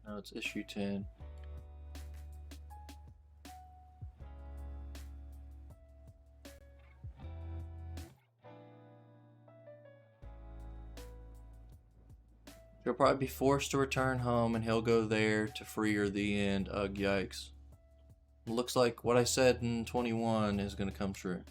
No, it's issue 10. She'll probably be forced to return home, and he'll go there to free her. The end. Ugh, yikes. Looks like what I said in 21 is gonna come true.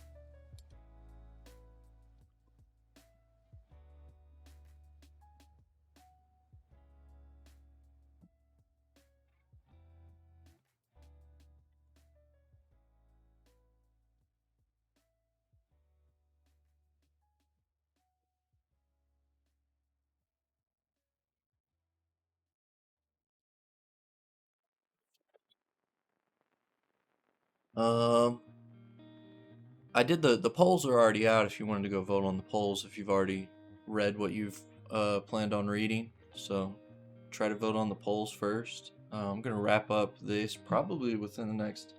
Um, I did the polls are already out. If you wanted to go vote on the polls, if you've already read what you've planned on reading, so try to vote on the polls first. I'm gonna wrap up this probably within the next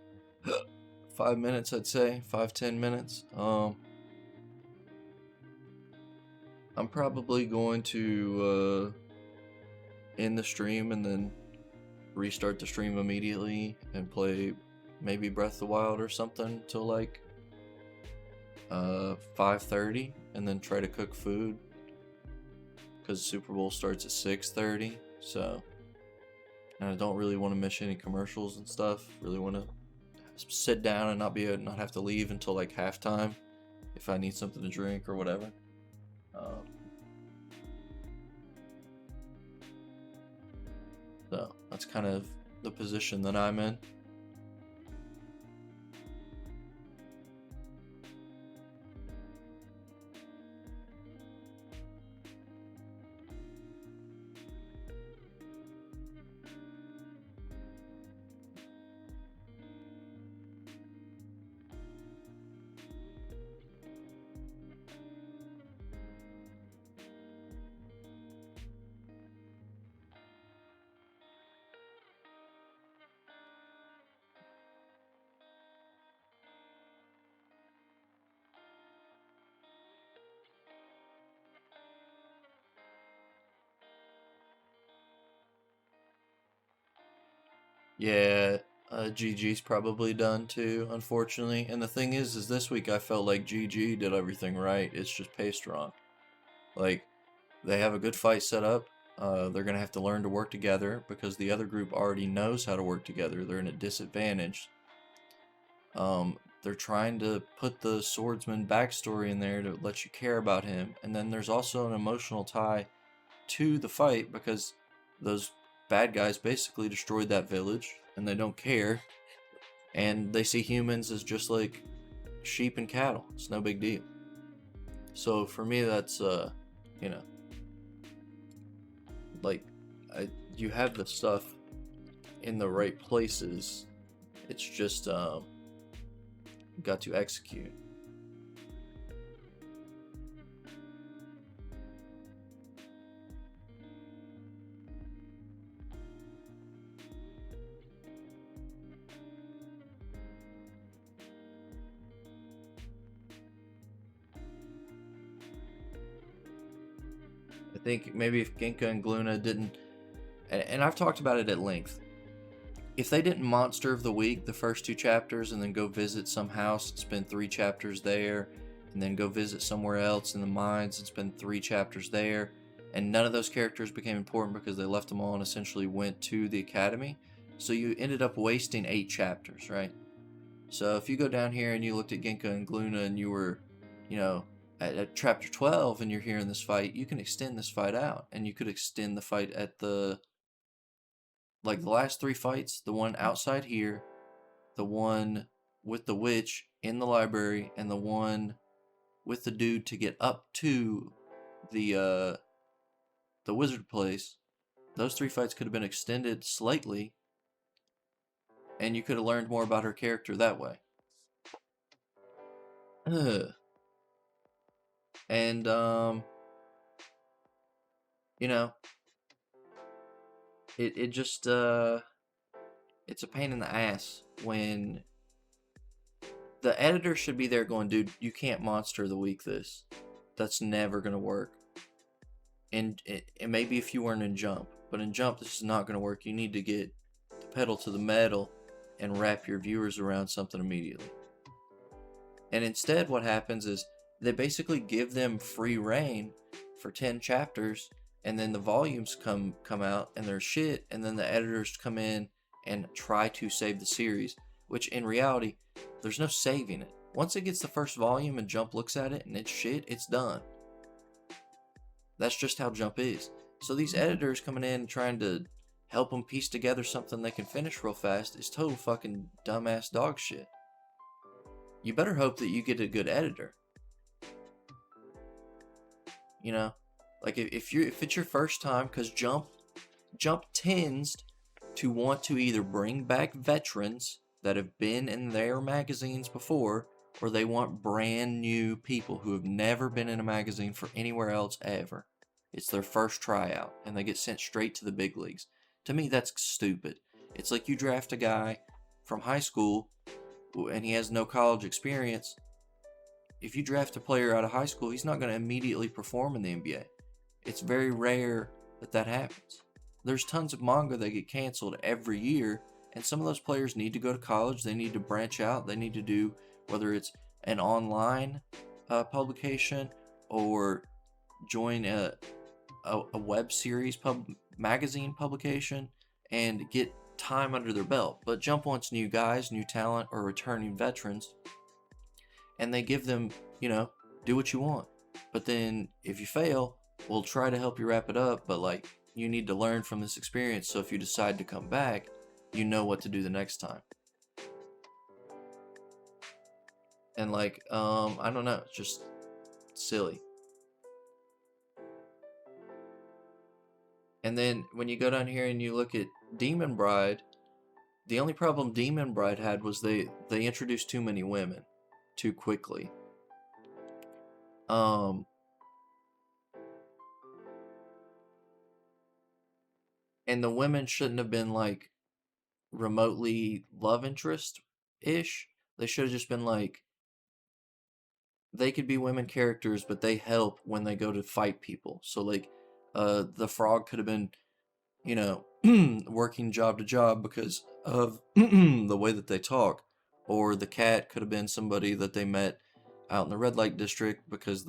5 minutes. I'd say 5-10 minutes. I'm probably going to end the stream and then restart the stream immediately and play maybe Breath of the Wild or something till like 5:30, and then try to cook food because Super Bowl starts at 6:30. So, and I don't really want to miss any commercials and stuff. Really want to sit down and not have to leave until like halftime if I need something to drink or whatever. So that's kind of the position that I'm in. Yeah, GG's probably done too, unfortunately. And the thing is this week I felt like GG did everything right. It's just paced wrong. Like, they have a good fight set up. They're gonna have to learn to work together because the other group already knows how to work together. They're in a disadvantage. They're trying to put the swordsman backstory in there to let you care about him, and then there's also an emotional tie to the fight because those bad guys basically destroyed that village and they don't care, and they see humans as just like sheep and cattle. It's no big deal. So for me, that's you know, like, you have the stuff in the right places. It's just got to execute. I think maybe if Genka and Gluna didn't, and I've talked about it at length, if they didn't monster of the week the first 2 chapters and then go visit some house and spend 3 chapters there, and then go visit somewhere else in the mines and spend 3 chapters there, and none of those characters became important because they left them all and essentially went to the academy, so you ended up wasting 8 chapters, right? So if you go down here and you looked at Genka and Gluna and you were, you know, at chapter 12 and you're hearing this fight, you can extend this fight out, and you could extend the fight at the last 3 fights, the one outside here, the one with the witch in the library, and the one with the dude to get up to the wizard place. Those 3 fights could have been extended slightly, and you could have learned more about her character that way. And you know, it just it's a pain in the ass when the editor should be there going, dude, you can't monster of the week this. That's never gonna work. And maybe if you weren't in Jump, but in Jump this is not gonna work. You need to get the pedal to the metal and wrap your viewers around something immediately. And instead what happens is they basically give them free reign for 10 chapters, and then the volumes come out and they're shit, and then the editors come in and try to save the series, which in reality there's no saving it. Once it gets the first volume and Jump looks at it and it's shit, it's done. That's just how Jump is. So these editors coming in and trying to help them piece together something they can finish real fast is total fucking dumbass dog shit. You better hope that you get a good editor. You know, like if it's your first time, because Jump tends to want to either bring back veterans that have been in their magazines before, or they want brand new people who have never been in a magazine for anywhere else ever. It's their first tryout, and they get sent straight to the big leagues. To me, that's stupid. It's like you draft a guy from high school, and he has no college experience, if you draft a player out of high school, he's not going to immediately perform in the NBA. It's very rare that happens. There's tons of manga that get canceled every year, and some of those players need to go to college. They need to branch out. They need to do, whether it's an online publication or join a web series magazine publication and get time under their belt. But Jump wants new guys, new talent, or returning veterans, and they give them, do what you want. But then if you fail, we'll try to help you wrap it up, but like, you need to learn from this experience, so if you decide to come back, you know what to do the next time. And like, I don't know, it's just silly. And then when you go down here and you look at Demon Bride, the only problem Demon Bride had was they introduced too many women too quickly. And the women shouldn't have been like remotely love interest-ish. They should have just been like, they could be women characters, but they help when they go to fight people. So like, the frog could have been, working job to job because of the way that they talk. Or the cat could have been somebody that they met out in the red light district because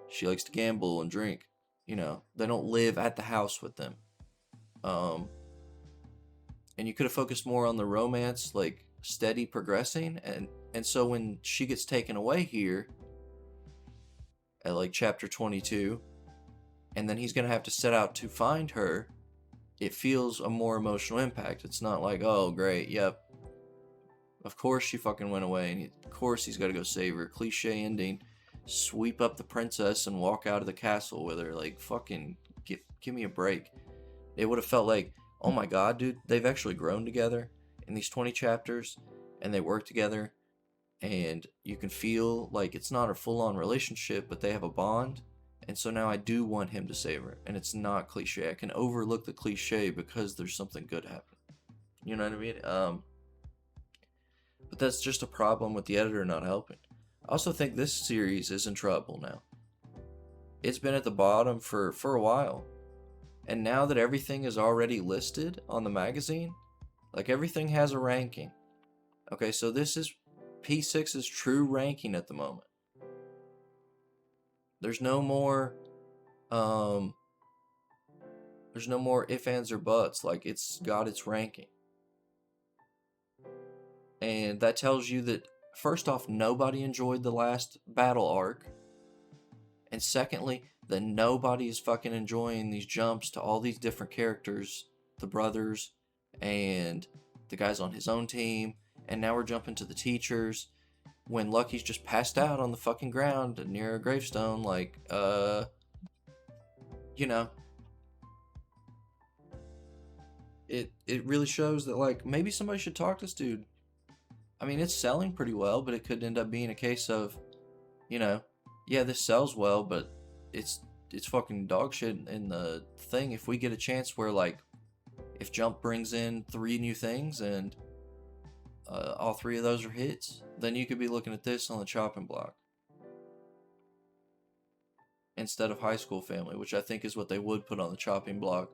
she likes to gamble and drink. They don't live at the house with them. And you could have focused more on the romance, like steady progressing, and so when she gets taken away here at like chapter 22, and then he's gonna have to set out to find her, it feels a more emotional impact. It's not like, oh great, yep, of course she fucking went away, and of course he's got to go save her. Cliche ending, sweep up the princess and walk out of the castle with her. Like, fucking give me a break. It would have felt like, oh my god, dude, they've actually grown together in these 20 chapters, and they work together, and you can feel like it's not a full-on relationship, but they have a bond, and so now I do want him to save her, and it's not cliche. I can overlook the cliche because there's something good happening. You know what I mean? But that's just a problem with the editor not helping. I also think this series is in trouble now. It's been at the bottom for a while. And now that everything is already listed on the magazine, like everything has a ranking. Okay, so this is P6's true ranking at the moment. There's no more ifs, ands, or buts. Like, it's got its ranking. And that tells you that, first off, nobody enjoyed the last battle arc. And secondly, that nobody is fucking enjoying these jumps to all these different characters, the brothers and the guys on his own team, and now we're jumping to the teachers when Lucky's just passed out on the fucking ground near a gravestone. Like, it really shows that, like, maybe somebody should talk to this dude. I mean, it's selling pretty well, but it could end up being a case of, yeah, this sells well, but it's fucking dog shit in the thing. If we get a chance where, like, if Jump brings in 3 new things and all 3 of those are hits, then you could be looking at this on the chopping block instead of High School Family, which I think is what they would put on the chopping block,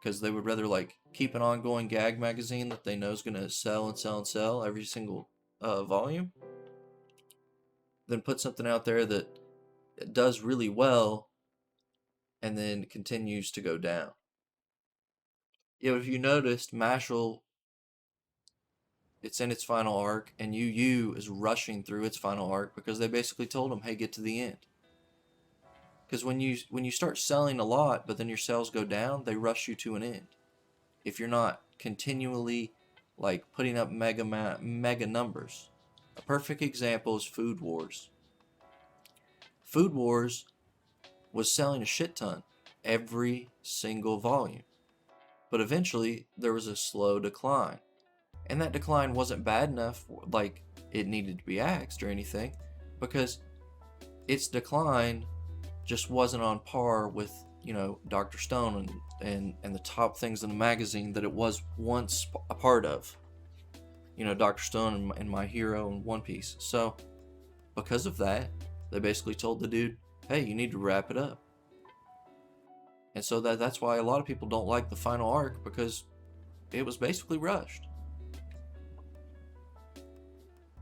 because they would rather, like, keep an ongoing gag magazine that they know is going to sell and sell and sell every single volume than put something out there that does really well and then continues to go down. If you noticed, Mashal, it's in its final arc, and UU is rushing through its final arc because they basically told them, hey, get to the end. Because when you start selling a lot, but then your sales go down, they rush you to an end. If you're not continually, like, putting up mega numbers. A perfect example is Food Wars. Food Wars was selling a shit ton every single volume. But eventually, there was a slow decline. And that decline wasn't bad enough, like, it needed to be axed or anything, because its decline just wasn't on par with, Dr. Stone and the top things in the magazine that it was once a part of. Dr. Stone and My Hero and One Piece. So, because of that, they basically told the dude, hey, you need to wrap it up. And so that's why a lot of people don't like the final arc, because it was basically rushed.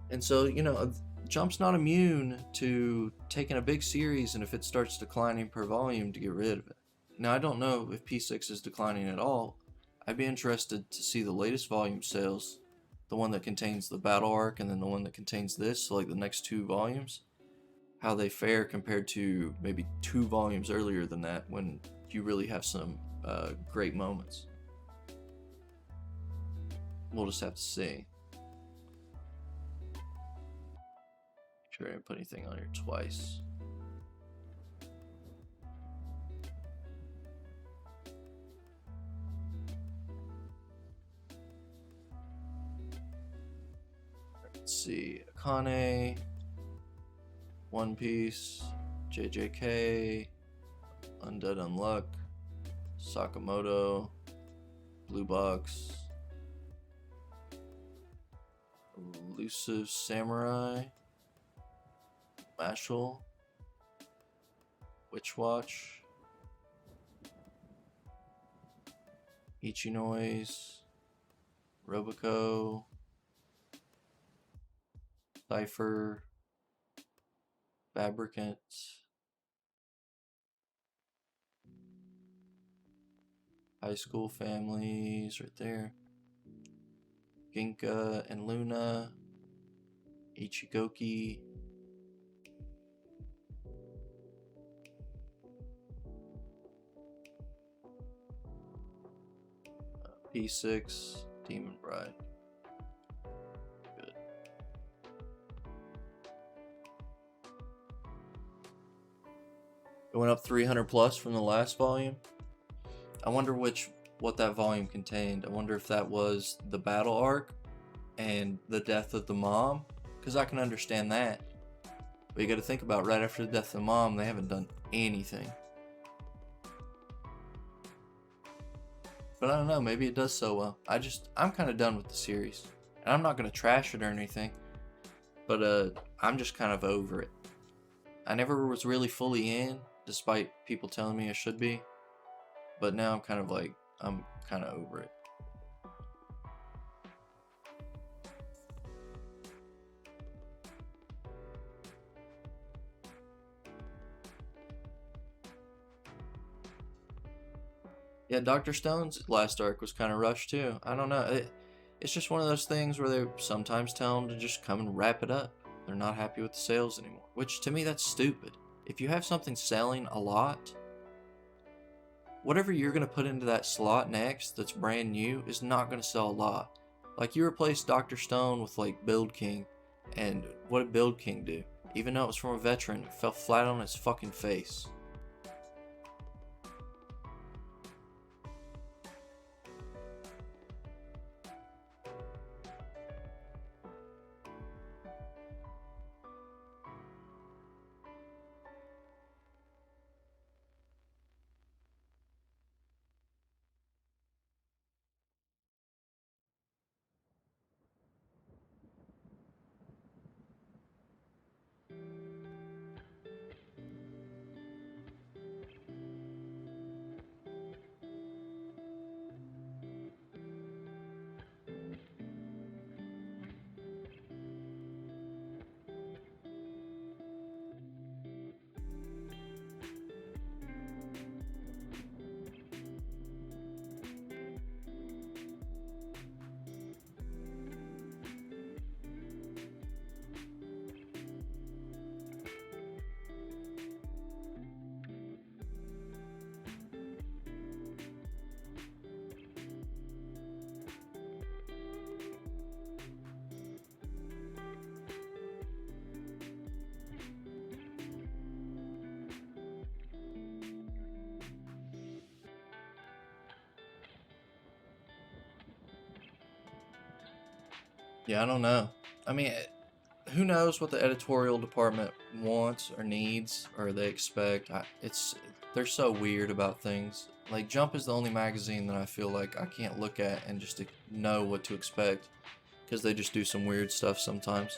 And so, you know, Jump's not immune to taking a big series, and if it starts declining per volume, to get rid of it. Now, I don't know if P6 is declining at all. I'd be interested to see the latest volume sales, the one that contains the battle arc and then the one that contains this, so like the next 2 volumes, how they fare compared to maybe 2 volumes earlier than that, when you really have some great moments. We'll just have to see. Make sure I didn't put anything on here twice. Let's see, Akane, One Piece, JJK, Undead Unluck, Sakamoto, Blue Box, Elusive Samurai, Mashal, Witch Watch, Ichinoise, Robico, Cypher, Fabricant, High School Families right there, Ginka and Luna, Ichigoki, P6, Demon Bride. Good. It went up 300 plus from the last volume. I wonder what that volume contained. I wonder if that was the battle arc and the death of the mom, because I can understand that. But you got to think about, right after the death of the mom, they haven't done anything. But I don't know, maybe it does so well. I'm kind of done with the series. And I'm not going to trash it or anything. But I'm just kind of over it. I never was really fully in, despite people telling me I should be. But now I'm kind of over it. Yeah, Dr. Stone's last arc was kind of rushed too. I don't know. It's just one of those things where they sometimes tell them to just come and wrap it up. They're not happy with the sales anymore. Which, to me, that's stupid. If you have something selling a lot, whatever you're going to put into that slot next that's brand new is not going to sell a lot. Like, you replace Dr. Stone with, like, Build King, and what did Build King do? Even though it was from a veteran, it fell flat on its fucking face. Yeah, I don't know. I mean, who knows what the editorial department wants or needs or they expect. They're so weird about things. Like, Jump is the only magazine that I feel like I can't look at and just know what to expect, because they just do some weird stuff sometimes.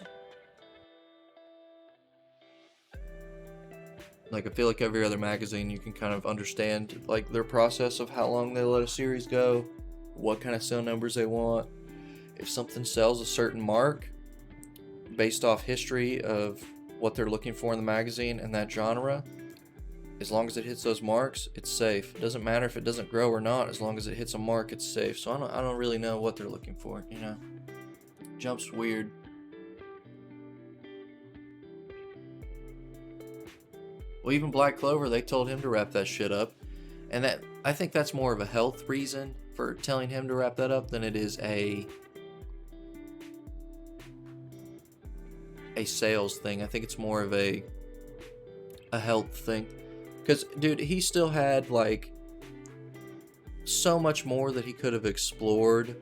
Like, I feel like every other magazine, you can kind of understand, like, their process of how long they let a series go, what kind of sale numbers they want. If something sells a certain mark based off history of what they're looking for in the magazine and that genre, as long as it hits those marks, it's safe. It doesn't matter if it doesn't grow or not. As long as it hits a mark, it's safe. So I don't really know what they're looking for, you know. Jump's weird. Well, even Black Clover, they told him to wrap that shit up. And that, I think that's more of a health reason for telling him to wrap that up than it is a sales thing. I think it's more of a health thing. Because, dude, he still had, like, so much more that he could have explored.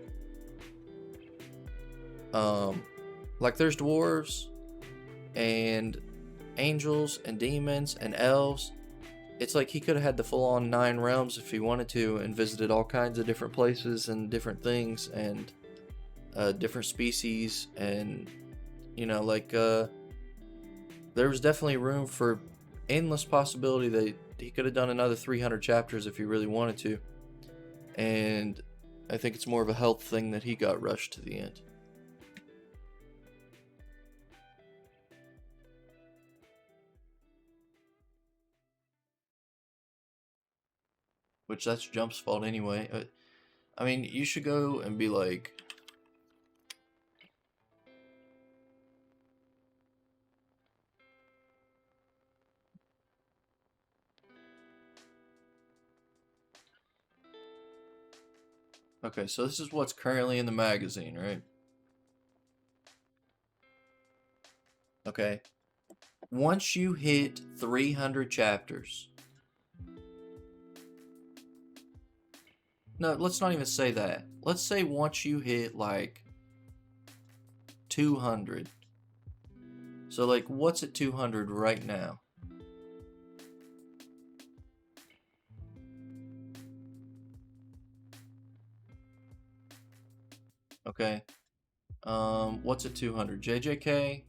Like, there's dwarves and angels and demons and elves. It's like he could have had the full-on 9 realms if he wanted to, and visited all kinds of different places and different things and different species, and, you know, like, there was definitely room for endless possibility that he could have done another 300 chapters if he really wanted to. And I think it's more of a health thing that he got rushed to the end. Which, that's Jump's fault anyway. I mean, you should go and be like, okay, so this is what's currently in the magazine, right? Okay. Once you hit 300 chapters. No, let's not even say that. Let's say once you hit, like, 200. So, like, what's at 200 right now? Okay. What's at 200? JJK?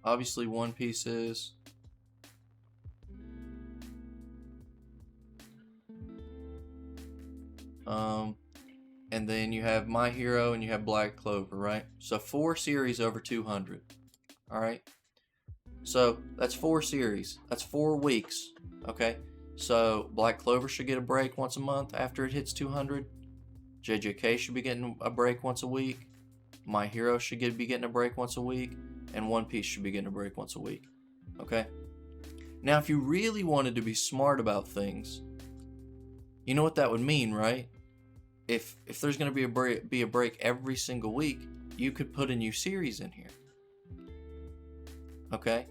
Obviously, One Piece is. And then you have My Hero and you have Black Clover, right? So 4 series over 200. Alright? So that's 4 series. That's 4 weeks. Okay? So Black Clover should get a break once a month after it hits 200. JJK should be getting a break once a week. My Hero should be getting a break once a week. And One Piece should be getting a break once a week. Okay? Now, if you really wanted to be smart about things, you know what that would mean, right? If there's going to be a break every single week, you could put a new series in here. Okay?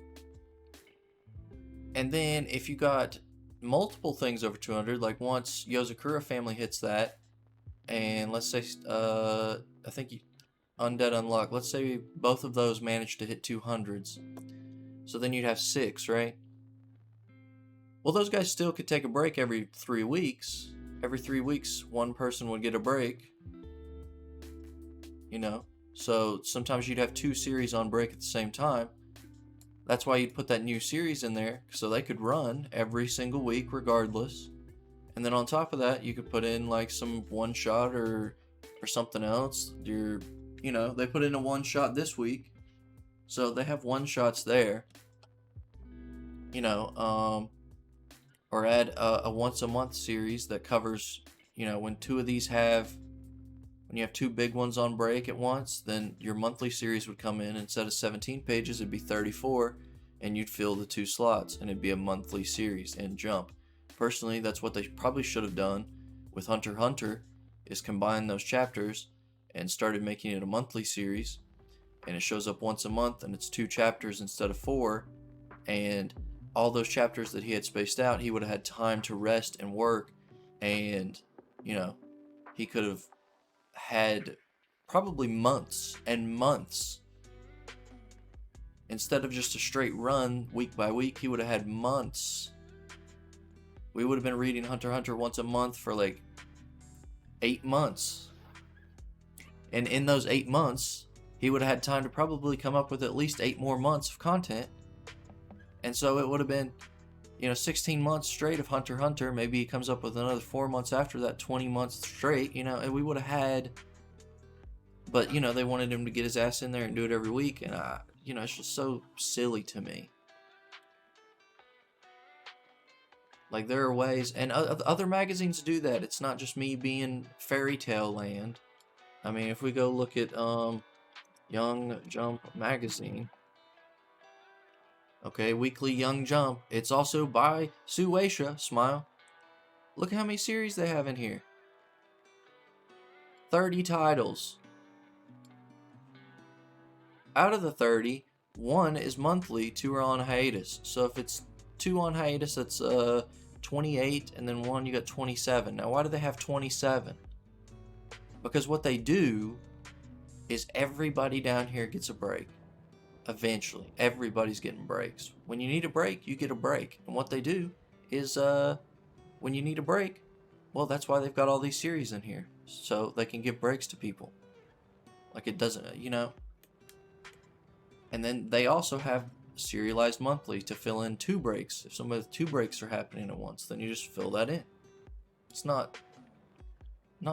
And then if you got multiple things over 200, like once Yozakura family hits that, and let's say, I think Undead Unluck, let's say both of those managed to hit 200s. So then you'd have 6, right? Well, those guys still could take a break every 3 weeks. Every 3 weeks, one person would get a break. You know? So sometimes you'd have 2 series on break at the same time. That's why you'd put that new series in there, so they could run every single week regardless. And then on top of that, you could put in like some one-shot or something else. You know, they put in a one-shot this week, so they have one-shots there. You know, or add a once-a-month series that covers, you know, when you have 2 big ones on break at once, then your monthly series would come in. Instead of 17 pages, it'd be 34, and you'd fill the 2 slots, and it'd be a monthly series and Jump. Personally, that's what they probably should have done with Hunter x Hunter, is combine those chapters and started making it a monthly series, and it shows up once a month, and it's 2 chapters instead of 4, and all those chapters that he had spaced out, he would have had time to rest and work, and, you know, he could have had probably months and months. Instead of just a straight run week by week, he would have had months. We would have been reading Hunter x Hunter once a month for like 8 months. And in those 8 months, he would have had time to probably come up with at least 8 more months of content. And so it would have been, 16 months straight of Hunter x Hunter. Maybe he comes up with another 4 months after that, 20 months straight, and we would have had. But, they wanted him to get his ass in there and do it every week. And, it's just so silly to me. Like, there are ways, and other magazines do that. It's not just me being fairy tale land. I mean, if we go look at Young Jump magazine, okay, Weekly Young Jump. It's also by Sueisha. Smile. Look how many series they have in here. 30 titles. Out of the 30, 1 is monthly, 2 are on hiatus. So if it's 2 on hiatus, that's 28, and then 1 you got 27. Now why do they have 27? Because what they do is everybody down here gets a break. Eventually, everybody's getting breaks. When you need a break, you get a break. And what they do is when you need a break, well, that's why they've got all these series in here, so they can give breaks to people. Like, it doesn't, And then they also have serialized monthly to fill in 2 breaks. If some of the 2 breaks are happening at once, then you just fill that in. It's not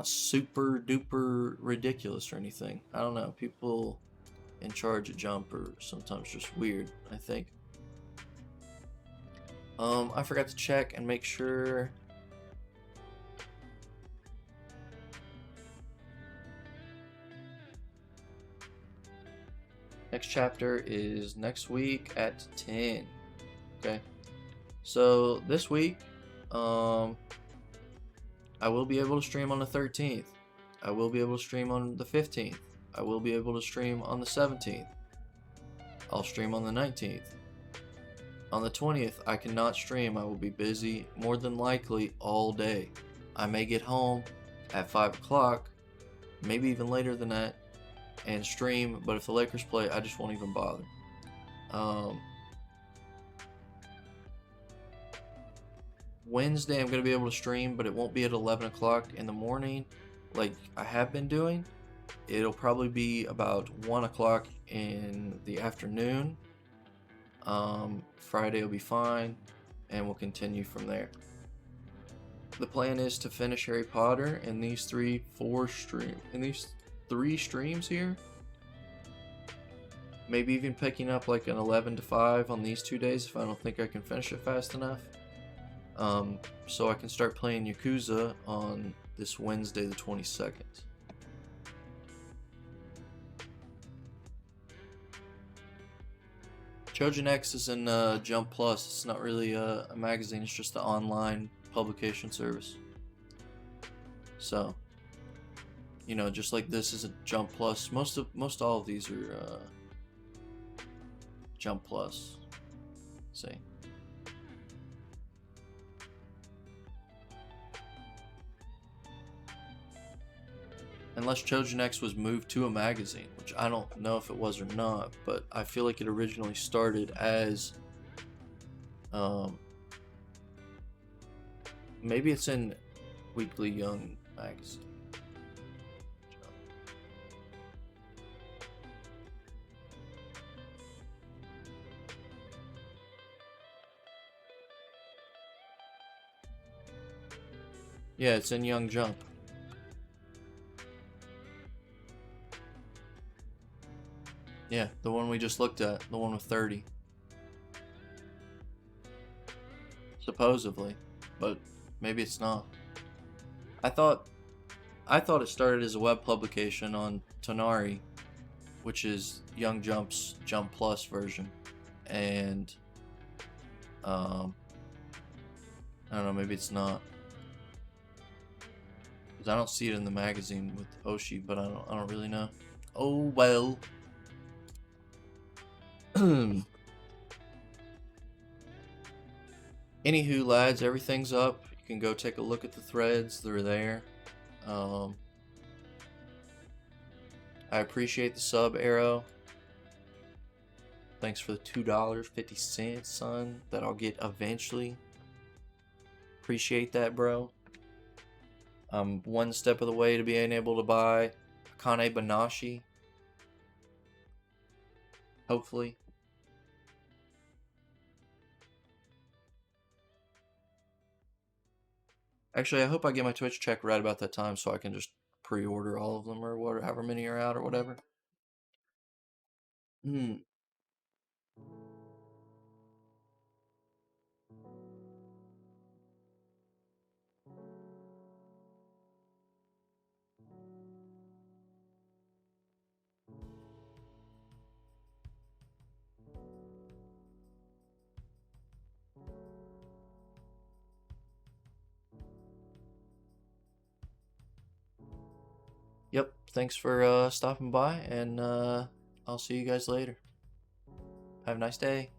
super duper ridiculous or anything. I don't know. People in charge of Jump are sometimes just weird, I think. I forgot to check and make sure. Next chapter is next week at 10. Okay. So this week, I will be able to stream on the 13th. I will be able to stream on the 15th. I will be able to stream on the 17th. I'll stream on the 19th. On the 20th, I cannot stream. I will be busy, more than likely, all day. I may get home at 5 o'clock, maybe even later than that, and stream, but if the Lakers play, I just won't even bother. Wednesday, I'm going to be able to stream, but it won't be at 11 o'clock in the morning like I have been doing. It'll probably be about 1 o'clock in the afternoon. Friday will be fine, and we'll continue from there. The plan is to finish Harry Potter in these 3 streams here. Maybe even picking up like an 11 to 5 on these 2 days if I don't think I can finish it fast enough. So I can start playing Yakuza on this Wednesday the 22nd. Trojan X is in Jump Plus. It's not really a magazine, it's just an online publication service. So, just like this is a Jump Plus. Most all of these are Jump Plus. See. Unless Trojan X was moved to a magazine, which I don't know if it was or not, but I feel like it originally started as maybe it's in Weekly Young magazine. Yeah, it's in Young Jump. Yeah, the one we just looked at, the one with 30. Supposedly, but maybe it's not. I thought it started as a web publication on Tonari, which is Young Jump's Jump Plus version, and I don't know, maybe it's not. Because I don't see it in the magazine with Oshi, but I don't really know. Oh well. Anywho, lads, everything's up. You can go take a look at the threads. They're there. I appreciate the sub, Arrow. Thanks for the $2.50, son, that I'll get eventually. Appreciate that, bro. I'm one step of the way to being able to buy Kane Banashi. Hopefully. Actually, I hope I get my Twitch check right about that time so I can just pre-order all of them or whatever, however many are out or whatever. Hmm. Yep. Thanks for stopping by, and I'll see you guys later. Have a nice day.